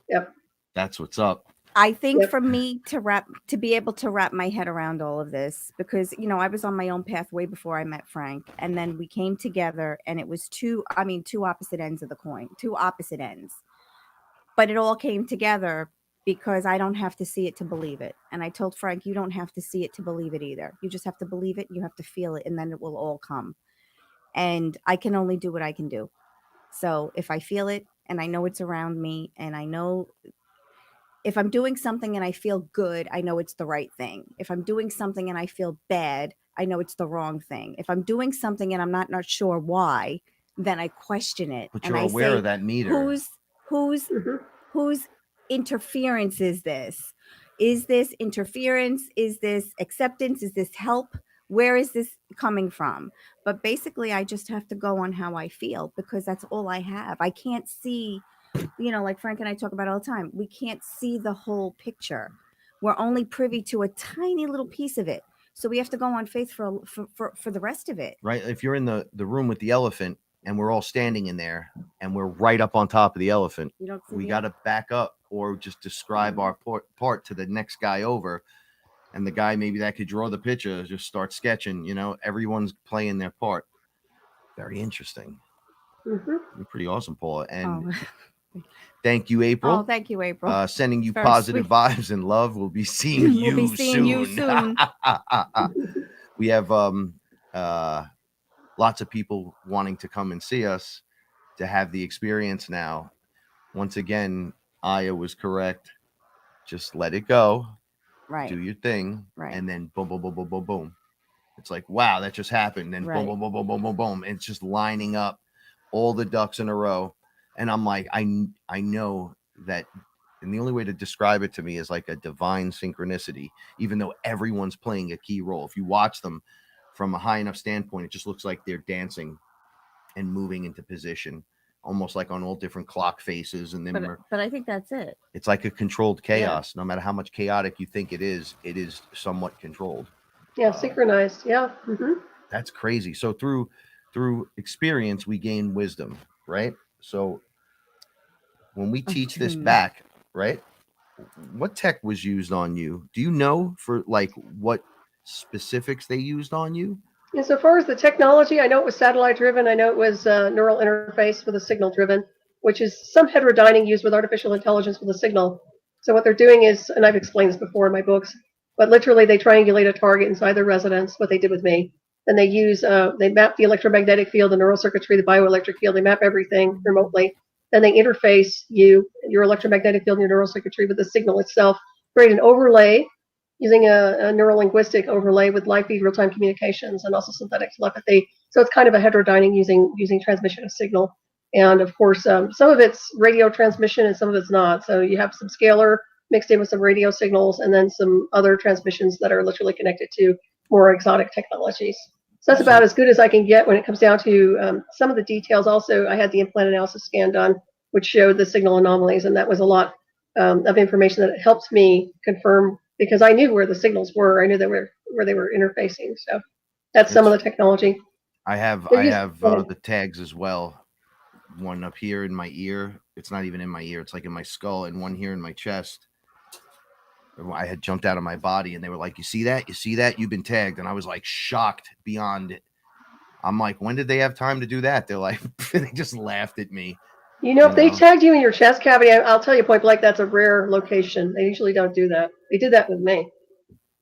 Yep. That's what's up. I think Yep. for me to be able to wrap my head around all of this, because, you know, I was on my own path way before I met Frank. And then we came together and it was two opposite ends of the coin, two opposite ends. But it all came together because I don't have to see it to believe it. And I told Frank, you don't have to see it to believe it either. You just have to believe it. You have to feel it, and then it will all come. And I can only do what I can do. So if I feel it and I know it's around me, and I know if I'm doing something and I feel good, I know it's the right thing. If I'm doing something and I feel bad, I know it's the wrong thing. If I'm doing something and I'm not sure why, then I question it. But and you're I aware say, of that meter. whose interference is this? Is this interference? Is this acceptance? Is this help? Where is this coming from? But basically, I just have to go on how I feel, because that's all I have. I can't see, you know, like Frank and I talk about all the time, we can't see the whole picture. We're only privy to a tiny little piece of it. So we have to go on faith for the rest of it. Right? If you're in the room with the elephant and we're all standing in there and we're right up on top of the elephant, You don't see we the- got to back up or just describe our part to the next guy over. And the guy maybe that could draw the picture, just start sketching, you know, everyone's playing their part. Very interesting. You're pretty awesome, Paula. And thank you, April. Oh, thank you, April. Sending you Very positive sweet. vibes and love. We'll be seeing you We'll be seeing you soon. We have lots of people wanting to come and see us to have the experience now. Once again, Aya was correct. Just let it go. Right. Do your thing. Right. And then boom, boom, boom, boom, boom, boom. It's like, wow, that just happened. And Right. boom, boom, boom, boom, boom, boom, boom. It's just lining up all the ducks in a row. And I'm like, I know that. And the only way to describe it to me is like a divine synchronicity, even though everyone's playing a key role. If you watch them from a high enough standpoint, it just looks like they're dancing and moving into position, almost like on all different clock faces. And then But I think that's it. it's like a controlled chaos. No matter how much chaotic you think it is somewhat controlled. Yeah, synchronized. Yeah. That's crazy. So through experience, we gain wisdom, right? So when we teach this back, right? What tech was used on you? Do you know for like what specifics they used on you? And so far as the technology, I know it was satellite driven. I know it was neural interface with a signal driven, which is some heterodyning used with artificial intelligence with a signal. So what they're doing is, and I've explained this before in my books, but literally they triangulate a target inside their residence, what they did with me. Then they use, they map the electromagnetic field, the neural circuitry, the bioelectric field. They map everything remotely. Then they interface your electromagnetic field and your neural circuitry with the signal itself create an overlay using a neurolinguistic overlay with live feed real-time communications and also synthetic telepathy. So it's kind of a heterodyning using transmission of signal. And of course, some of it's radio transmission and some of it's not. So you have some scalar mixed in with some radio signals and then some other transmissions that are literally connected to more exotic technologies. So that's about as good as I can get when it comes down to some of the details. Also, I had the implant analysis scan done, which showed the signal anomalies, and that was a lot of information that helped me confirm, because I knew where the signals were. I knew where they were interfacing. So that's some of the technology. I have the tags as well. One up here in my ear. It's not even in my ear. It's like in my skull, and one here in my chest. I had jumped out of my body, and they were like, "You see that? You see that? You've been tagged." And I was like shocked beyond it. I'm like, when did they have time to do that? They're like, they just laughed at me. You know, if they tagged you in your chest cavity, I'll tell you point blank, that's a rare location. They usually don't do that. They did that with me.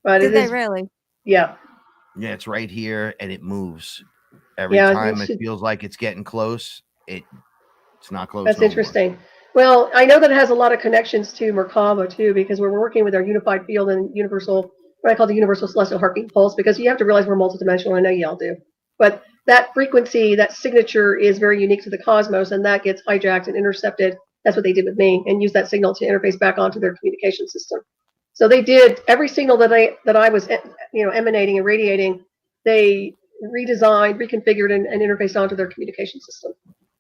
But Did they really? Yeah. Yeah, it's right here, and it moves every time. It feels like it's getting close. It's not close. That's interesting. Well, I know that it has a lot of connections to Merkaba too, because we're working with our unified field and universal, what I call the universal celestial heartbeat pulse, because you have to realize we're multidimensional. I know y'all do. But that frequency, that signature is very unique to the cosmos, and that gets hijacked and intercepted. That's what they did with me, and use that signal to interface back onto their communication system. So they did every signal that I was emanating and radiating, they redesigned, reconfigured, and interfaced onto their communication system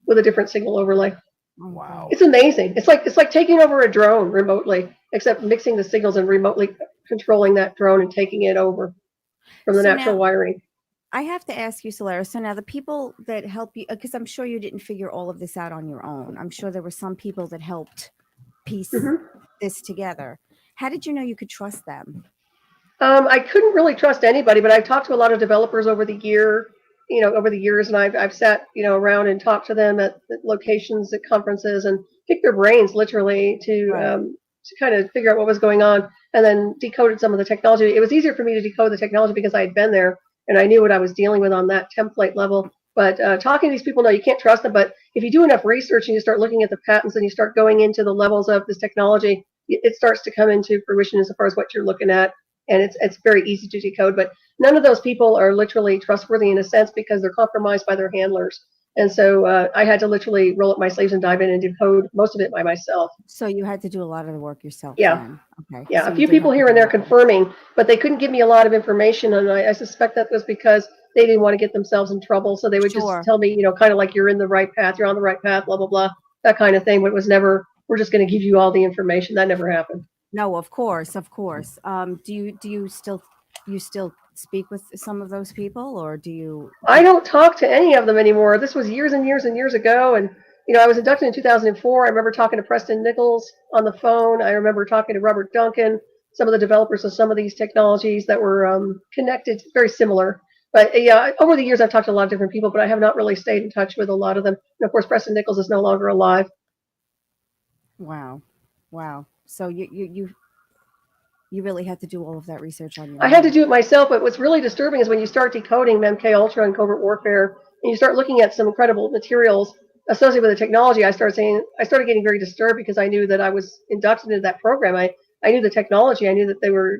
with a different signal overlay. Wow. It's amazing. It's like taking over a drone remotely, except mixing the signals and remotely controlling that drone and taking it over from the natural wiring. I have to ask you, Solaris. So now the people that help you, because I'm sure you didn't figure all of this out on your own. I'm sure there were some people that helped piece this together. How did you know you could trust them? I couldn't really trust anybody, but I've talked to a lot of developers over the years, and I've sat, around and talked to them at locations, at conferences, and picked their brains literally to kind of figure out what was going on, and then decoded some of the technology. It was easier for me to decode the technology because I had been there and I knew what I was dealing with on that template level. But talking to these people, no, you can't trust them. But if you do enough research and you start looking at the patents and you start going into the levels of this technology, it starts to come into fruition as far as what you're looking at. And it's very easy to decode. But none of those people are literally trustworthy in a sense because they're compromised by their handlers. And so I had to literally roll up my sleeves and dive in and decode most of it by myself. So you had to do a lot of the work yourself. Yeah. Then. Okay. Yeah. So a few people here and there confirming, but they couldn't give me a lot of information. And I suspect that was because they didn't want to get themselves in trouble. So they would just tell me, kind of like you're in the right path, you're on the right path, blah, blah, blah, that kind of thing. But it was never, we're just going to give you all the information. That never happened. No, of course. Do you still speak with some of those people, or do you? I don't talk to any of them anymore. This was years and years and years ago, and I was inducted in 2004. I remember talking to Preston Nichols on the phone. I remember talking to Robert Duncan, some of the developers of some of these technologies that were connected, very similar. But yeah, over the years I've talked to a lot of different people, but I have not really stayed in touch with a lot of them. And of course, Preston Nichols is no longer alive. Wow. So you really had to do all of that research on your own. I had to do it myself, but what's really disturbing is when you start decoding MK Ultra and covert warfare, and you start looking at some incredible materials associated with the technology, I started getting very disturbed because I knew that I was inducted into that program. I knew the technology. I knew that they were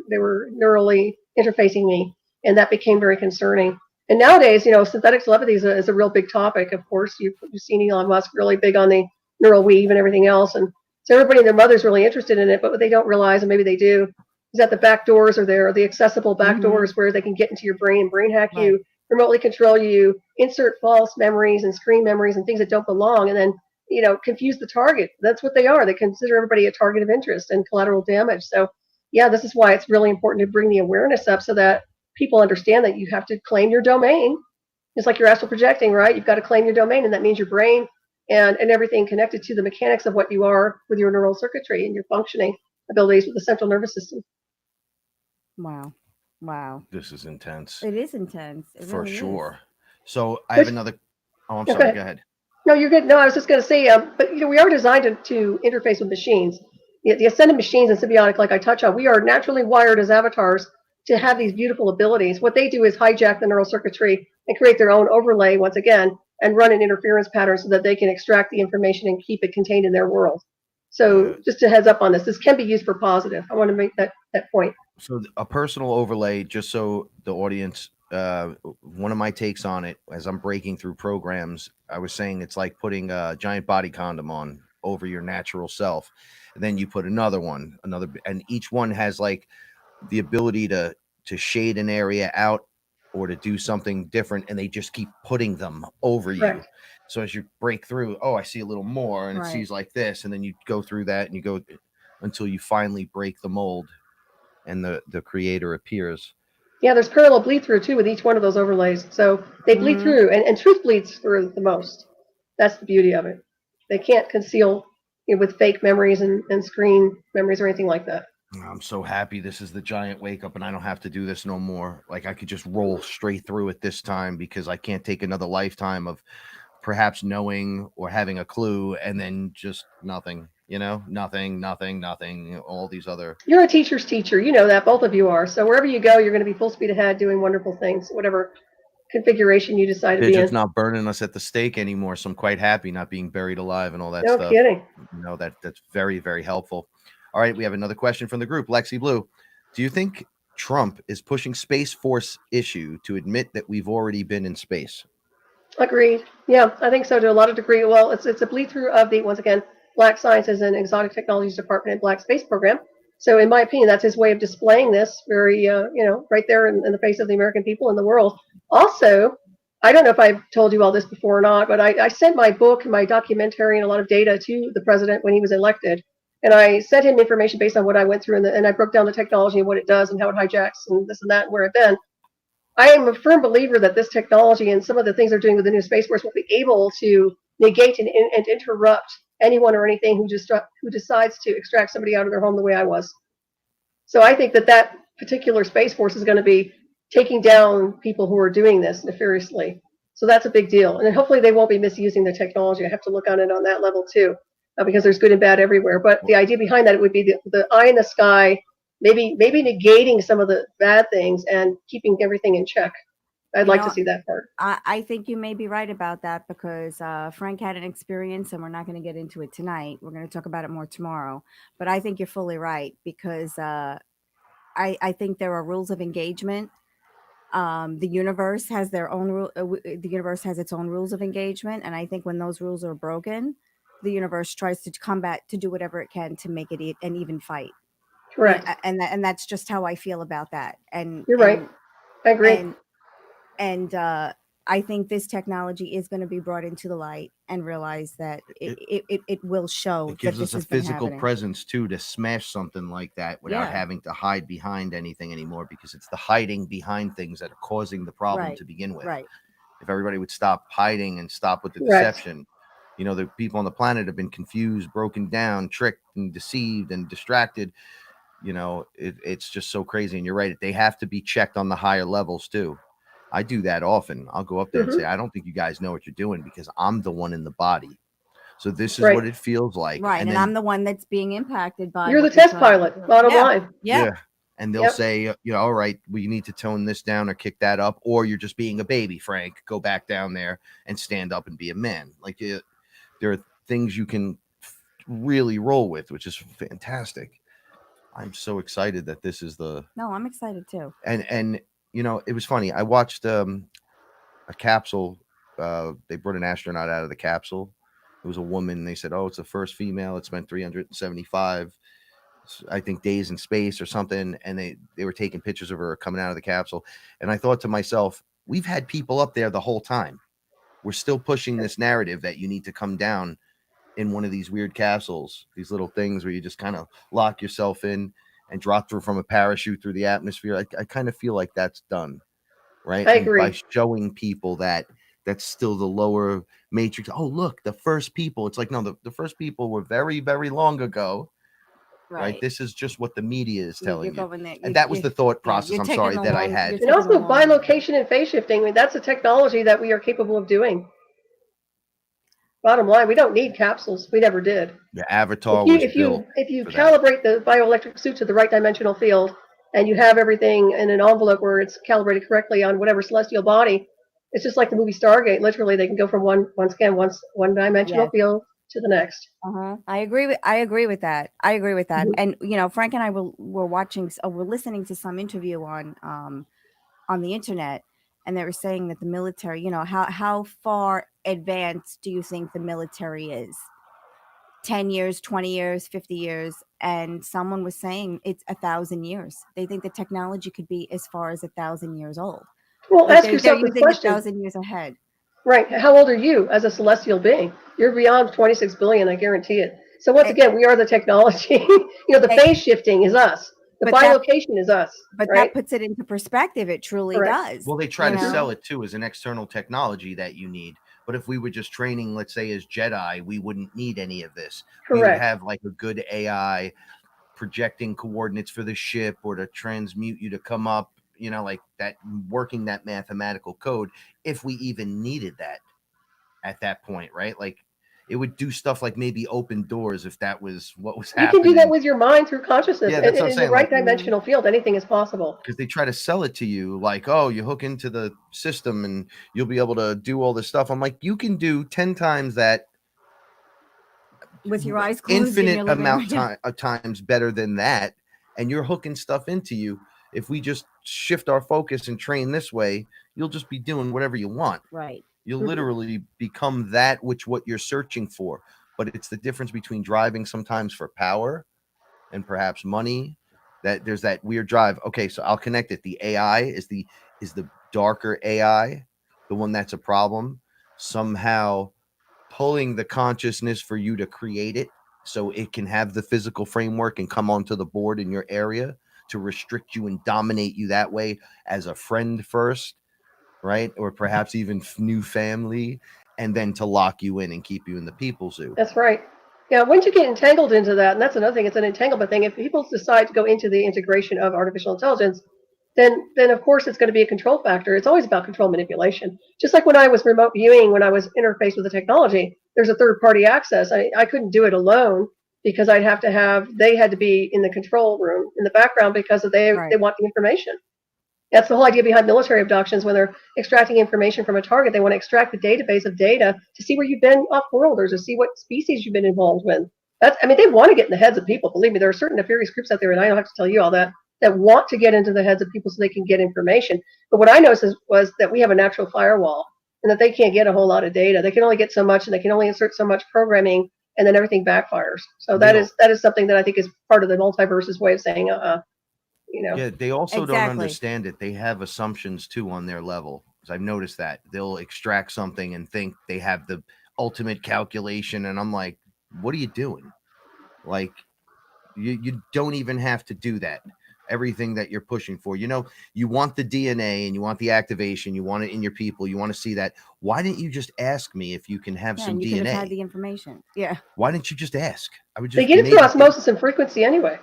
neurally interfacing me, and that became very concerning. And nowadays, synthetic telepathy is a real big topic. Of course, you've seen Elon Musk really big on the neural weave and everything else, and so everybody and their mother's really interested in it. But what they don't realize, and maybe they do, is that the back doors are there, the accessible back doors where they can get into your brain hack you, remotely control you, insert false memories and screen memories and things that don't belong, and then confuse the target. That's what they are. They consider everybody a target of interest and collateral damage. So yeah, this is why it's really important to bring the awareness up so that people understand that you have to claim your domain. It's like you're astral projecting, right? You've got to claim your domain, and that means your brain and everything connected to the mechanics of what you are with your neural circuitry and your functioning abilities with the central nervous system. Wow. This is intense. It is intense. For sure. So I have another. Oh, I'm sorry. Go ahead. No, you're good. No, I was just going to say, but we are designed to interface with machines. The ascended machines and symbiotic, like I touch on, we are naturally wired as avatars to have these beautiful abilities. What they do is hijack the neural circuitry and create their own overlay once again, and run an interference pattern so that they can extract the information and keep it contained in their world. So just a heads up on this. This can be used for positive. I want to make that point. So a personal overlay, just so the audience, one of my takes on it, as I'm breaking through programs, I was saying it's like putting a giant body condom on over your natural self. And then you put another one, and each one has like the ability to shade an area out or to do something different, and they just keep putting them over you. Correct. So as you break through, oh, I see a little more, and it Right. sees like this, and then you go through that, and you go until you finally break the mold, and the creator appears. Yeah, there's parallel bleed through too with each one of those overlays. So they bleed through, and truth bleeds through the most. That's the beauty of it. They can't conceal with fake memories and screen memories or anything like that. I'm so happy this is the giant wake up and I don't have to do this no more. Like I could just roll straight through it this time, because I can't take another lifetime of perhaps knowing or having a clue and then just nothing, nothing, all these other. You're a teacher's teacher. You know that. Both of you are. So wherever you go, you're going to be full speed ahead doing wonderful things, whatever configuration you decide to They're be just in. not burning us at the stake anymore. So I'm quite happy not being buried alive and all that No stuff. kidding. That's very, very helpful. All right, we have another question from the group. Lexi Blue, do you think Trump is pushing Space Force issue to admit that we've already been in space? Agreed. Yeah, I think so to a lot of degree. Well, it's a bleed through of the, once again, Black Sciences and Exotic Technologies Department and Black Space Program. So in my opinion, that's his way of displaying this very, right there in the face of the American people and the world. Also, I don't know if I've told you all this before or not, but I sent my book, my documentary, and a lot of data to the president when he was elected. And I sent him information based on what I went through, and I broke down the technology and what it does and how it hijacks and this and that and where it's been. I am a firm believer that this technology and some of the things they're doing with the new Space Force will be able to negate and interrupt anyone or anything who decides to extract somebody out of their home the way I was. So I think that particular Space Force is going to be taking down people who are doing this nefariously. So that's a big deal. And then hopefully they won't be misusing the technology. I have to look on it on that level too, because there's good and bad everywhere. But the idea behind that, it would be the eye in the sky, maybe negating some of the bad things and keeping everything in check. I'd like to see that part. I think you may be right about that, because Frank had an experience, and we're not going to get into it tonight. We're going to talk about it more tomorrow. But I think you're fully right, because I think there are rules of engagement. The universe has their own the universe has its own rules of engagement, and I think when those rules are broken, the universe tries to combat, to do whatever it can to make it an even fight. Correct. And that's just how I feel about that. And you're right. I agree. And I think this technology is going to be brought into the light and realize that it will show. It gives that us a physical presence too to smash something like that without having to hide behind anything anymore, because it's the hiding behind things that are causing the problem to begin with. Right. If everybody would stop hiding and stop with the deception, the people on the planet have been confused, broken down, tricked and deceived and distracted. It's just so crazy. And you're right. They have to be checked on the higher levels too. I do that often. I'll go up there and say, I don't think you guys know what you're doing, because I'm the one in the body. So this is what it feels like. Right. And I'm the one that's being impacted by. You're the test pilot, bottom line. Yeah. And they'll say, all right, we need to tone this down or kick that up, or you're just being a baby, Frank. Go back down there and stand up and be a man. Like there are things you can really roll with, which is fantastic. I'm so excited that this is No, I'm excited too. And it was funny. I watched a capsule. They brought an astronaut out of the capsule. It was a woman. They said, oh, it's the first female. It spent 375, I think, days in space or something. And they were taking pictures of her coming out of the capsule. And I thought to myself, we've had people up there the whole time. We're still pushing this narrative that you need to come down in one of these weird capsules, these little things where you just kind of lock yourself in and drop through from a parachute through the atmosphere. I kind of feel like that's done, right? I agree. And by showing people that that's still the lower matrix. Oh, look, the first people. It's like, no, the first people were very, very long ago. Right. This is just what the media is telling you. And that was the thought process, I'm sorry, that I had. And also bilocation and phase shifting. I mean, that's a technology that we are capable of doing. Bottom line, we don't need capsules. We never did. The avatar was built. If you calibrate the bioelectric suit to the right dimensional field, and you have everything in an envelope where it's calibrated correctly on whatever celestial body, it's just like the movie Stargate. Literally, they can go from one dimensional field to the next. I agree with that. And Frank and I were watching, we're listening to some interview on the internet, and they were saying that the military, how far advanced do you think the military is? 10 years, 20 years, 50 years. And someone was saying it's 1,000 years. They think the technology could be as far as 1,000 years old. Well, Like ask yourself they're this using question. 1,000 years ahead. Right. How old are you as a celestial being? You're beyond 26 billion, I guarantee it. So once again, we are the technology. The phase shifting is us. The bilocation is us. But right? that puts it into perspective. It truly Correct. does. Well, they try to sell it too as an external technology that you need. But if we were just training, let's say, as Jedi, we wouldn't need any of this. Correct. We would have like a good AI projecting coordinates for the ship or to transmute you to come up, like that, working that mathematical code, if we even needed that at that point, right? Like it would do stuff like maybe open doors if that was what was happening. You can do that with your mind through consciousness. Yeah, that's what I'm saying. In the right dimensional field, anything is possible. Because they try to sell it to you like, oh, you hook into the system and you'll be able to do all this stuff. I'm like, you can do 10 times that with your eyes closed, infinite amount of times better than that, and you're hooking stuff into you. If we just shift our focus and train this way, you'll just be doing whatever you want. Right. You'll literally become what you're searching for. But it's the difference between driving sometimes for power and perhaps money. That there's that weird drive. Okay, so I'll connect it. The AI is the darker AI, the one that's a problem. Somehow pulling the consciousness for you to create it so it can have the physical framework and come onto the board in your area to restrict you and dominate you that way as a friend first, right? Or perhaps even new family, and then to lock you in and keep you in the people zoo. That's right. Yeah, once you get entangled into that, and that's another thing, it's an entanglement thing. If people decide to go into the integration of artificial intelligence, then of course it's going to be a control factor. It's always about control manipulation. Just like when I was remote viewing, when I was interfaced with the technology, there's a third-party access. I couldn't do it alone because they had to be in the control room in the background because they want the information. That's the whole idea behind military abductions. When they're extracting information from a target, they want to extract the database of data to see where you've been off-world or to see what species you've been involved with. They want to get in the heads of people. Believe me, there are certain nefarious groups out there, and I don't have to tell you all that want to get into the heads of people so they can get information. But what I noticed was that we have a natural firewall and that they can't get a whole lot of data. They can only get so much, and they can only insert so much programming, and then everything backfires. So that is something that I think is part of the multiverse's way of saying, Yeah, they also don't understand it. They have assumptions too on their level. Because I've noticed that they'll extract something and think they have the ultimate calculation, and I'm like, what are you doing? Like, you don't even have to do that. Everything that you're pushing for, you want the DNA and you want the activation, you want it in your people, you want to see that. Why didn't you just ask me if you can have some DNA? Could have had the information. Yeah. Why didn't you just ask? I would just. They get it through osmosis and frequency anyway.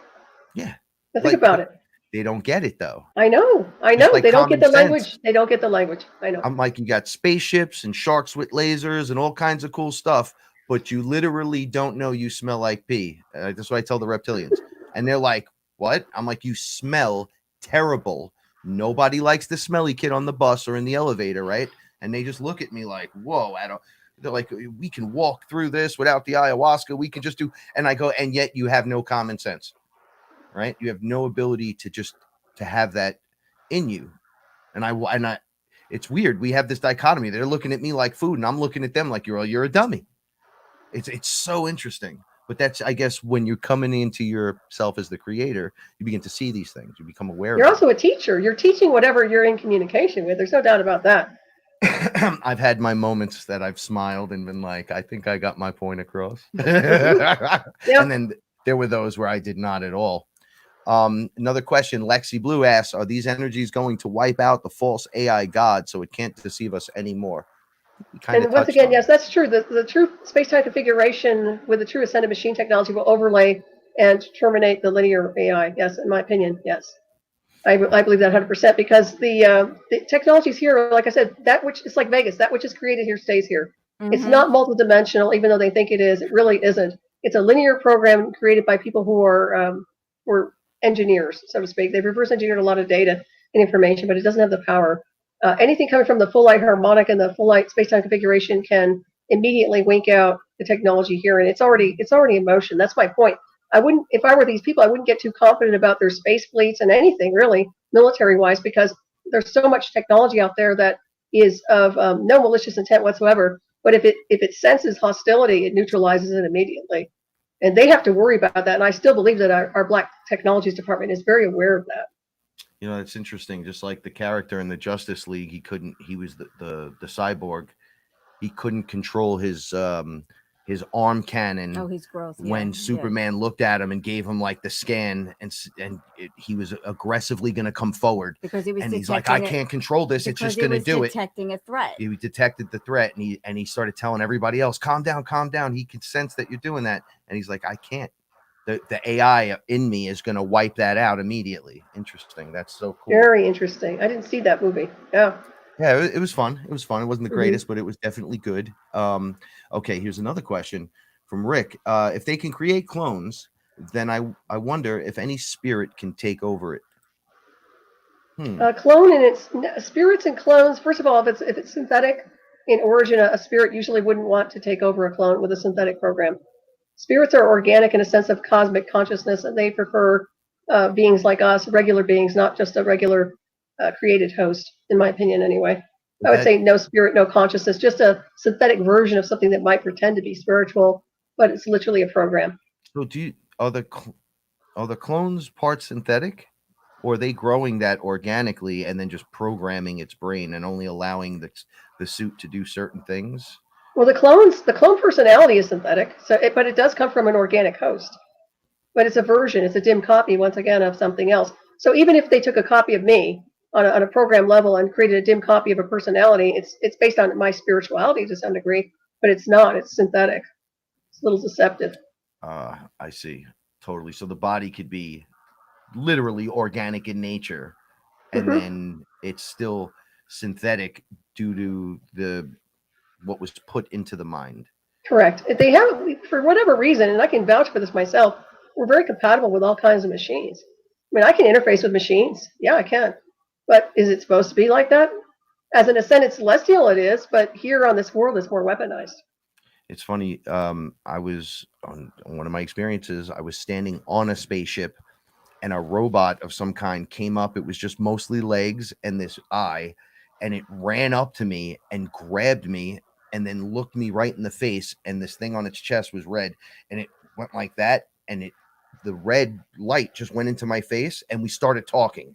Yeah. But think about it. They don't get it though. I know. Like they don't get the language. They don't get the language. I know. I'm like, you got spaceships and sharks with lasers and all kinds of cool stuff, but you literally don't know you smell like pee. That's what I tell the reptilians. And they're like, what? I'm like, you smell terrible. Nobody likes the smelly kid on the bus or in the elevator, right? And they just look at me like, whoa, they're like, we can walk through this without the ayahuasca. We can just do, and I go, and yet you have no common sense, right? You have no ability to have that in you. And I, it's weird. We have this dichotomy. They're looking at me like food, and I'm looking at them like you're a dummy. It's so interesting. But that's, I guess, when you're coming into yourself as the creator, you begin to see these things. You become aware of them. You're also a teacher. You're teaching whatever you're in communication with. There's no doubt about that. I've had my moments that I've smiled and been like, I think I got my point across. Yep. And then there were those where I did not at all. Another question, Lexi Blue asks, are these energies going to wipe out the false AI god so it can't deceive us anymore? And once again, yes, that's true. The true space-time configuration with the true ascended machine technology will overlay and terminate the linear AI. Yes, in my opinion, yes. I believe that 100% because the technologies here, like I said, that which is like Vegas, that which is created here stays here. Mm-hmm. It's not multidimensional, even though they think it is. It really isn't. It's a linear program created by people who are engineers, so to speak. They've reverse engineered a lot of data and information, but it doesn't have the power. Anything coming from the full light harmonic and the full light space-time configuration can immediately wink out the technology here, and it's already in motion. That's my point. I wouldn't, if I were these people, I wouldn't get too confident about their space fleets and anything really military wise, because there's so much technology out there that is of no malicious intent whatsoever. But if it senses hostility, it neutralizes it immediately, and they have to worry about that. And I still believe that our Black Technologies Department is very aware of that. You know, it's interesting. Just like the character in the Justice League, he was the cyborg. He couldn't control his arm cannon. Oh, his growth. When Superman looked at him and gave him like the scan, he was aggressively going to come forward because he was, and he's like, I can't control this. It's just going to do it. Detecting a threat. He detected the threat, and he started telling everybody else, calm down, calm down. He can sense that you're doing that, and he's like, I can't. The AI in me is going to wipe that out immediately. Interesting. That's so cool. Very interesting. I didn't see that movie. Yeah. Yeah, it was fun. It was fun. It wasn't the greatest, but it was definitely good. Okay, here's another question from Rick. If they can create clones, then I wonder if any spirit can take over it. Clone and its spirits and clones. First of all, if it's synthetic in origin, a spirit usually wouldn't want to take over a clone with a synthetic program. Spirits are organic in a sense of cosmic consciousness, and they prefer beings like us, regular beings, not just a regular created host, in my opinion, anyway. I would say no spirit, no consciousness, just a synthetic version of something that might pretend to be spiritual, but it's literally a program. So, are the clones part synthetic, or are they growing that organically and then just programming its brain and only allowing the suit to do certain things? Well, the clone personality is synthetic, but it does come from an organic host. But it's a version, it's a dim copy, once again, of something else. So even if they took a copy of me on a program level and created a dim copy of a personality, it's based on my spirituality to some degree, but it's not. It's synthetic. It's a little deceptive. I see. Totally. So the body could be literally organic in nature, and then it's still synthetic due to what was put into the mind. Correct. They have, for whatever reason, and I can vouch for this myself, we're very compatible with all kinds of machines. I mean, I can interface with machines. Yeah, I can. But is it supposed to be like that? As an ascended celestial, it is, but here on this world, it's more weaponized. It's funny. I was on one of my experiences. I was standing on a spaceship, and a robot of some kind came up. It was just mostly legs and this eye, and it ran up to me and grabbed me and then looked me right in the face. And this thing on its chest was red, and it went like that, and the red light just went into my face, and we started talking.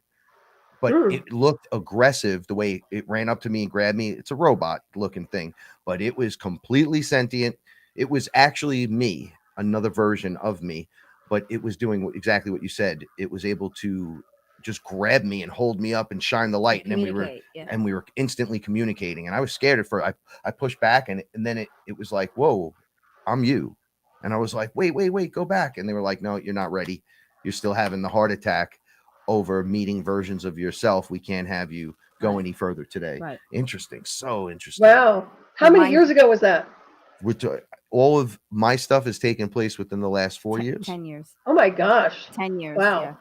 But it looked aggressive the way it ran up to me and grabbed me. It's a robot looking thing, but it was completely sentient. It was actually me, another version of me, but it was doing exactly what you said. It was able to just grab me and hold me up and shine the light. And then we were instantly communicating. And I was scared at first. I pushed back, and then it was like, whoa, I'm you. And I was like, wait, go back. And they were like, no, you're not ready. You're still having the heart attack over meeting versions of yourself. We can't have you go any further today. Right. Interesting. So interesting. Wow. How many years ago was that? All of my stuff has taken place within the last 4 years. 10 years. Oh my gosh. 10 years. Wow. Yeah.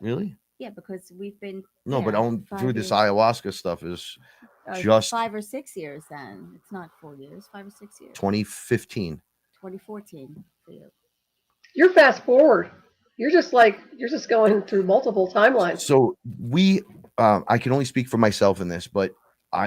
Really? Yeah, because we've been but through this ayahuasca stuff is just 5 or 6 years. Then it's not 4 years, 5 or 6 years. 2015. 2014 for you. You're fast forward. You're just going through multiple timelines. So I can only speak for myself in this, but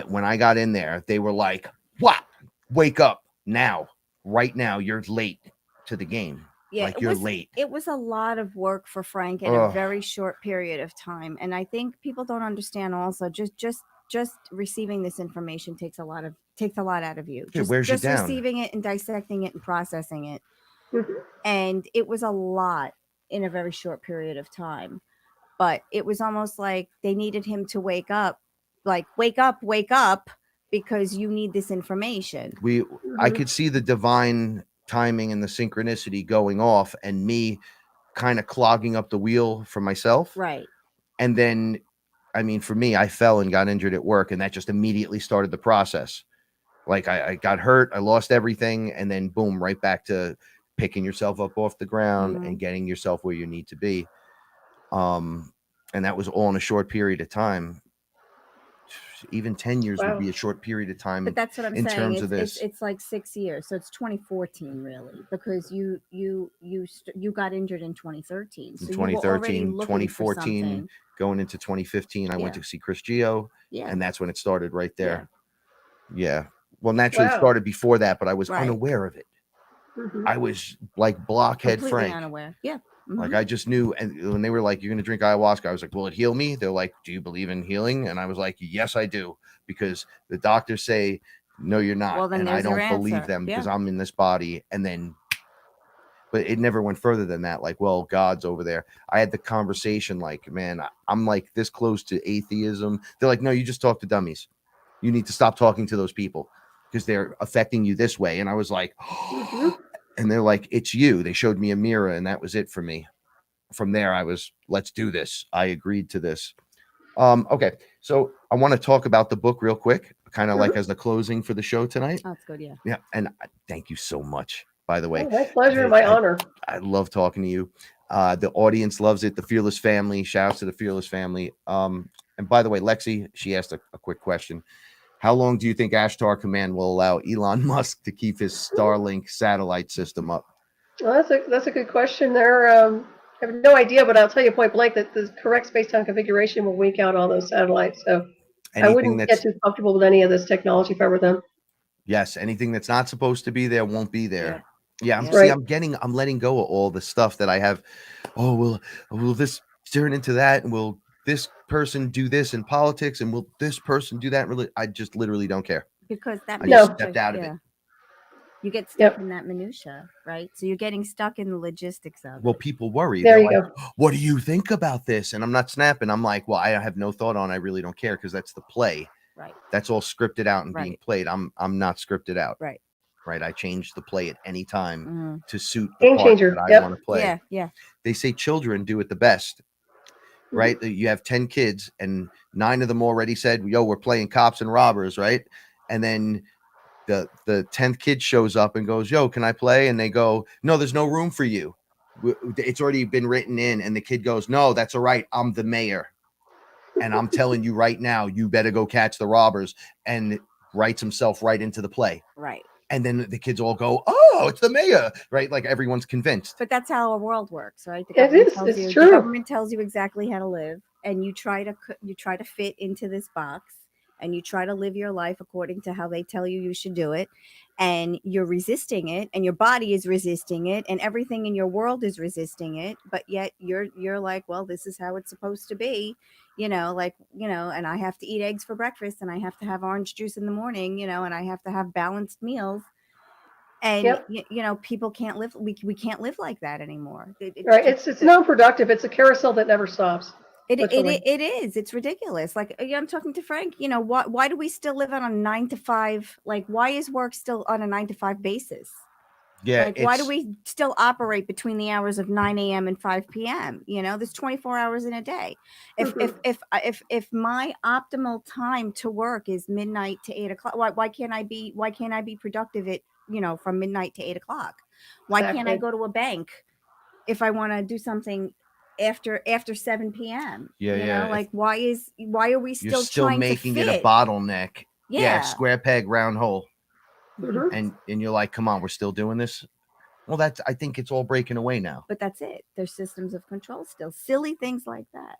when I got in there, they were like, "What? Wake up now, right now! You're late to the game. Yeah, like you're late." It was a lot of work for Frank in a very short period of time, and I think people don't understand. Also, just receiving this information takes a lot out of you. It wears you down. Receiving it and dissecting it and processing it, and it was a lot in a very short period of time. But it was almost like they needed him to wake up, like wake up, because you need this information. I could see the divine timing and the synchronicity going off, and me kind of clogging up the wheel for myself. Right. And then, I mean, for me, I fell and got injured at work, and that just immediately started the process. Like I got hurt, I lost everything, and then boom, right back to picking yourself up off the ground and getting yourself where you need to be. And that was all in a short period of time. Even 10 years would Wow. be a short period of time. But that's what I'm in saying. terms It's, of this. it's like 6 years, so it's 2014 really, because you got injured in 2013. So In you were already 2013, looking for 2014, something. going into 2015, I went Yeah. to see Chris Gio, Yeah. and that's when it started right there. Yeah. Well, naturally, it Wow. started before that, but I was Right. unaware of it. Mhm. I was like blockhead Completely Frank. unaware. Yeah. Like I just knew, and when they were like, "You're gonna drink ayahuasca," I was like, "Will it heal me?" They're like, "Do you believe in healing?" And I was like, "Yes, I do," because the doctors say, "No, you're not," Well, then and I there's your don't believe answer. them because Yeah. I'm in this body. And then, but it never went further than that. Like, well, God's over there. I had the conversation, like, man, I'm like this close to atheism. They're like, "No, you just talk to dummies. You need to stop talking to those people because they're affecting you this way." And I was like, Mhm. and they're like, "It's you." They showed me a mirror, and that was it for me. From there, I was, let's do this. I agreed to this. Okay, so I want to talk about the book real quick, kind of like as the closing for the show tonight. Oh, that's good. Yeah. Yeah, and thank you so much, by the way. Oh, my pleasure, my honor. I love talking to you. The audience loves it. The Fearless family. Shouts to the Fearless family. And by the way, Lexi, she asked a quick question. How long do you think Ashtar Command will allow Elon Musk to keep his Starlink satellite system up? Well, that's a good question there. I have no idea, but I'll tell you point blank that the correct space-time configuration will wink out all those satellites. So I Anything wouldn't that's get too comfortable with any of this technology if I were them. yes, anything that's not supposed to be there won't be there. Yeah, Yep. see, Right. I'm letting go of all the stuff that I have. Oh, will this turn into that? And will this person do this in politics? And will this person do that? Really, I just literally don't care. Because that I just No. stepped out of it. You get stuck Yep. in that minutia, right? So you're getting stuck in the logistics of Well, it. people worry. There They're you like, go. what do you think about this? And I'm not snapping. I'm like, well, I have no thought on it. I really don't care because that's the play. Right. That's all scripted out and being Right. played. I'm not scripted out. Right. Right. I change the play at any time Mhm. to suit the Game part changer. that I Yep. want to play. Yeah. Yeah. They say children do it the best, right? You have 10 kids and 9 of them already said, yo, we're playing cops and robbers, right? And then the 10th kid shows up and goes, yo, can I play? And they go, no, there's no room for you. It's already been written in. And the kid goes, no, that's all right. I'm the mayor. And I'm telling you right now, you better go catch the robbers, and writes himself right into the play. Right. And then the kids all go, oh, it's the mayor, right? Like everyone's convinced. But that's how our world works, right? It is. It's true. The government tells you exactly how to live, and you try to fit into this box, and you try to live your life according to how they tell you should do it, and you're resisting it, and your body is resisting it, and everything in your world is resisting it. But yet you're like, well, this is how it's supposed to be, and I have to eat eggs for breakfast, and I have to have orange juice in the morning, and I have to have balanced meals. And Yep. people can't live. We can't live like that anymore. Right. It's non-productive. It's a carousel that never stops. Literally. It is. It's ridiculous. Like I'm talking to Frank. Why do we still live on a 9 to 5? Like, why is work still on a 9 to 5 basis? Yeah. Like, why do we still operate between the hours of 9 a.m. and 5 p.m.? There's 24 hours in a day. If my optimal time to work is midnight to 8 o'clock, why can't I be productive at from midnight to 8 o'clock? Why can't I go to a bank if I want to do something after 7 p.m.? Like why are we still trying making to fit it a bottleneck? Yeah. Square peg, round hole. Mhm. And you're like, come on, we're still doing this. Well, I think it's all breaking away now. But that's it. There's systems of control still. Silly things like that.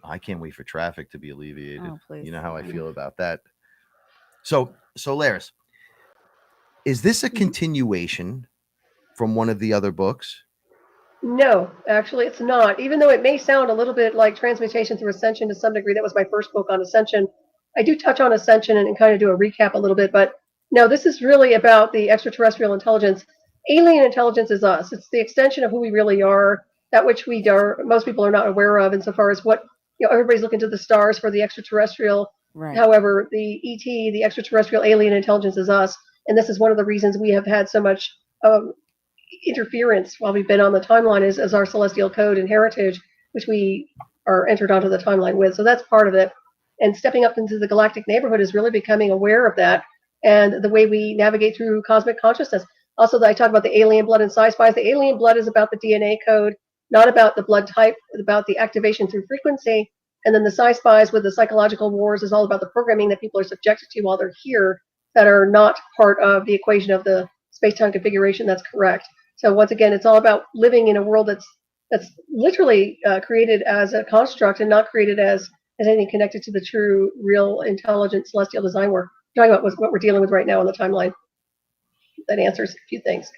I can't wait for traffic to be alleviated. Oh, please. You know how I feel about that. So Solaris, is this a continuation from one of the other books? No, actually, it's not. Even though it may sound a little bit like Transmutation through Ascension to some degree, that was my first book on Ascension. I do touch on Ascension and kind of do a recap a little bit, but no, this is really about the extraterrestrial intelligence. Alien intelligence is us. It's the extension of who we really are, that which most people are not aware of insofar as what, everybody's looking to the stars for the extraterrestrial. Right. However, the ET, the extraterrestrial alien intelligence is us. And this is one of the reasons we have had so much interference while we've been on the timeline is our celestial code and heritage, which we are entered onto the timeline with. So that's part of it. And stepping up into the galactic neighborhood is really becoming aware of that and the way we navigate through cosmic consciousness. Also, I talk about the alien blood and SPY SPYs. The alien blood is about the DNA code, not about the blood type, about the activation through frequency And then the SPYs with the psychological wars is all about the programming that people are subjected to while they're here that are not part of the equation of the space-time configuration that's correct. So once again, it's all about living in a world that's literally created as a construct and not created as anything connected to the true, real, intelligent, celestial design work. Talking about what we're dealing with right now on the timeline. That answers a few things.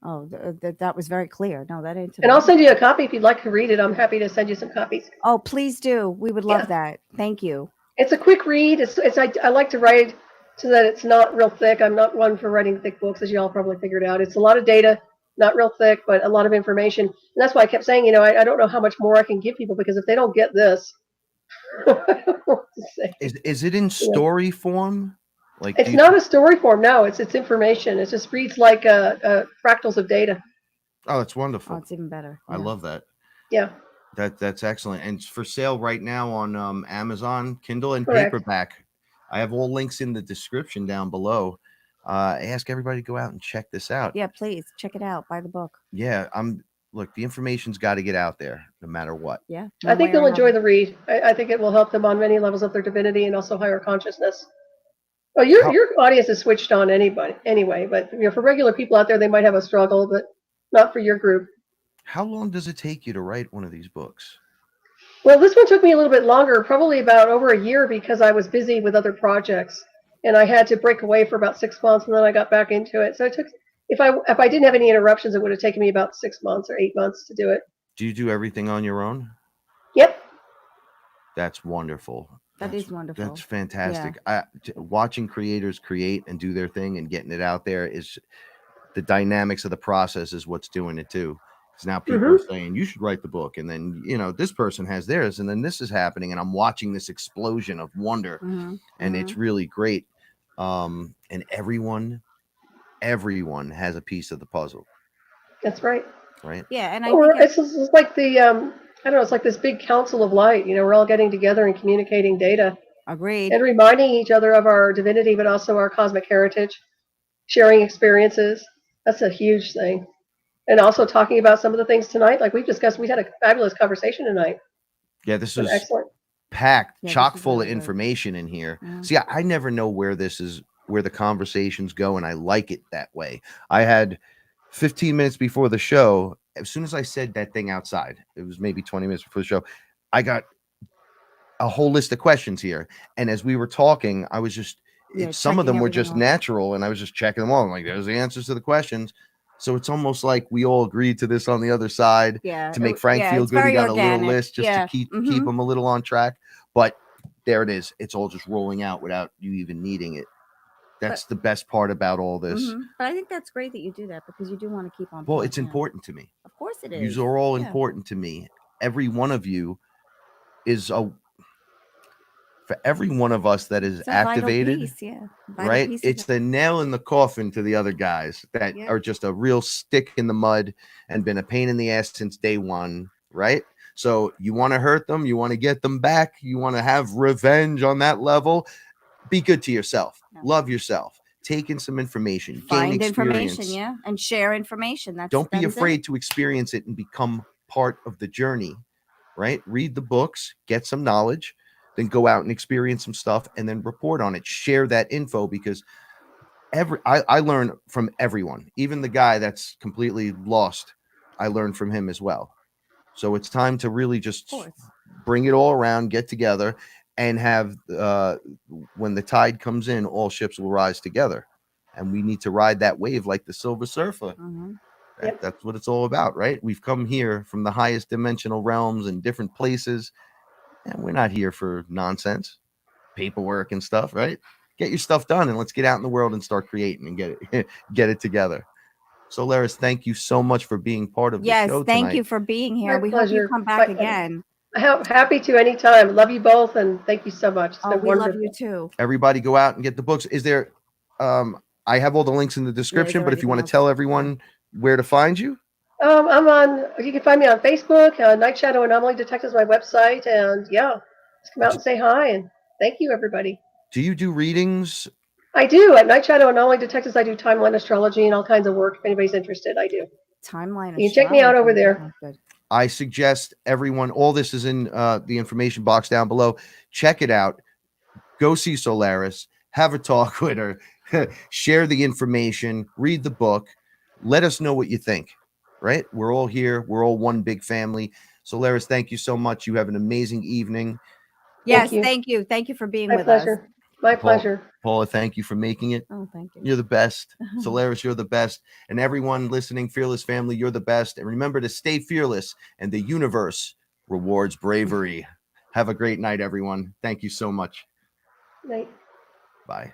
Oh, that was very clear. No, that ain't. And I'll send you a copy if you'd like to read it. I'm happy to send you some copies. Oh, please do. We would love that. Thank you. It's a quick read. I like to write so that it's not real thick. I'm not one for writing thick books, as you all probably figured out. It's a lot of data, not real thick, but a lot of information. And that's why I kept saying, I don't know how much more I can give people, because if they don't get this, I don't know what to say. Is it in story form? Like, it's not a story form. No, it's information. It just reads like fractals of data. Oh, it's wonderful. Oh, it's even better. I love that. Yeah. That's excellent. And it's for sale right now on Amazon, Kindle, and Correct. paperback. I have all links in the description down below. I ask everybody to go out and check this out. Yeah, please check it out. Buy the book. Yeah, look, the information's got to get out there no matter what. Yeah. I think they'll enjoy the read. I think it will help them on many levels of their divinity and also higher consciousness. Well, your audience is switched on anyway, but for regular people out there, they might have a struggle, but not for your group. How long does it take you to write one of these books? Well, this one took me a little bit longer, probably about over a year, because I was busy with other projects, and I had to break away for about 6 months, and then I got back into it. So it took, if I didn't have any interruptions, it would have taken me about 6 months or 8 months to do it. Do you do everything on your own? Yep. That's wonderful. That is wonderful. That's fantastic. Watching creators create and do their thing and getting it out there is the dynamics of the process is what's doing it too. Because now people are saying you should write the book, and then this person has theirs, and then this is happening, and I'm watching this explosion of wonder, and it's really great. And everyone has a piece of the puzzle. That's right. Right. Yeah, and it's like the I don't know, it's like this big council of light. We're all getting together and communicating data. Agreed. And reminding each other of our divinity, but also our cosmic heritage, sharing experiences. That's a huge thing. And also talking about some of the things tonight, like we've discussed. We had a fabulous conversation tonight. Yeah, this was excellent. Packed, chock full of information in here. See, I never know where the conversations go, and I like it that way. I had 15 minutes before the show, as soon as I said that thing outside, it was maybe 20 minutes before the show, I got a whole list of questions here. And as we were talking, I was just, some of them were just natural, and I was just checking them all. I'm like, there's the answers to the questions. So it's almost like we all agreed to this on the other side to make Frank feel good. He got organic. a little list just to keep him a little on track. But there it is. It's all just rolling out without you even needing it. That's the best part about all this. But I think that's great that you do that, because you do want to keep on. Well, it's important to me. Of course it is. You are all important to me. Every one of you is for every one of us that is activated, right? It's the nail in the coffin to the other guys that are just a real stick in the mud and been a pain in the ass since day one, right? So you want to hurt them, you want to get them back, you want to have revenge on that level. Be good to yourself. Love yourself. Take in some information. Find gain experience. information, and share information. Don't be afraid to experience it and become part of the journey, right? Read the books, get some knowledge, then go out and experience some stuff, and then report on it. Share that info, because I learn from everyone, even the guy that's completely lost. I learn from him as well. So it's time to really just bring it all around, get together, and have when the tide comes in, all ships will rise together, and we need to ride that wave like the Silver Surfer. That's what it's all about, right? We've come here from the highest dimensional realms and different places, and we're not here for nonsense, paperwork and stuff, right? Get your stuff done, and let's get out in the world and start creating and get it together. Solaris, thank you so much for being part of the show tonight. Thank you for being here. We hope you come back again. Happy to anytime. Love you both, and thank you so much. It's been we wonderful. love you too. Everybody go out and get the books. Is there I have all the links in the description, but if you want to tell everyone where to find you. You can find me on Facebook. Night Shadow Anomaly Detect is my website, and just come out and say hi, and thank you, everybody. Do you do readings? I do. At Night Shadow Anomaly Detectives, I do timeline astrology and all kinds of work. If anybody's interested, I do. Timeline. You can check me out over there. I suggest everyone, all this is in the information box down below. Check it out. Go see Solaris, have a talk with her, share the information, read the book. Let us know what you think, right? We're all here. We're all one big family. Solaris, thank you so much. You have an amazing evening. Yes, you. thank you. Thank you for being My with us. pleasure. My Paul- pleasure. Paula, thank you for making it. Oh, thank you. You're the best. Solaris, you're the best. And everyone listening, Fearless family, you're the best. And remember to stay fearless, and the universe rewards bravery. Have a great night, everyone. Thank you so much. Night. Bye.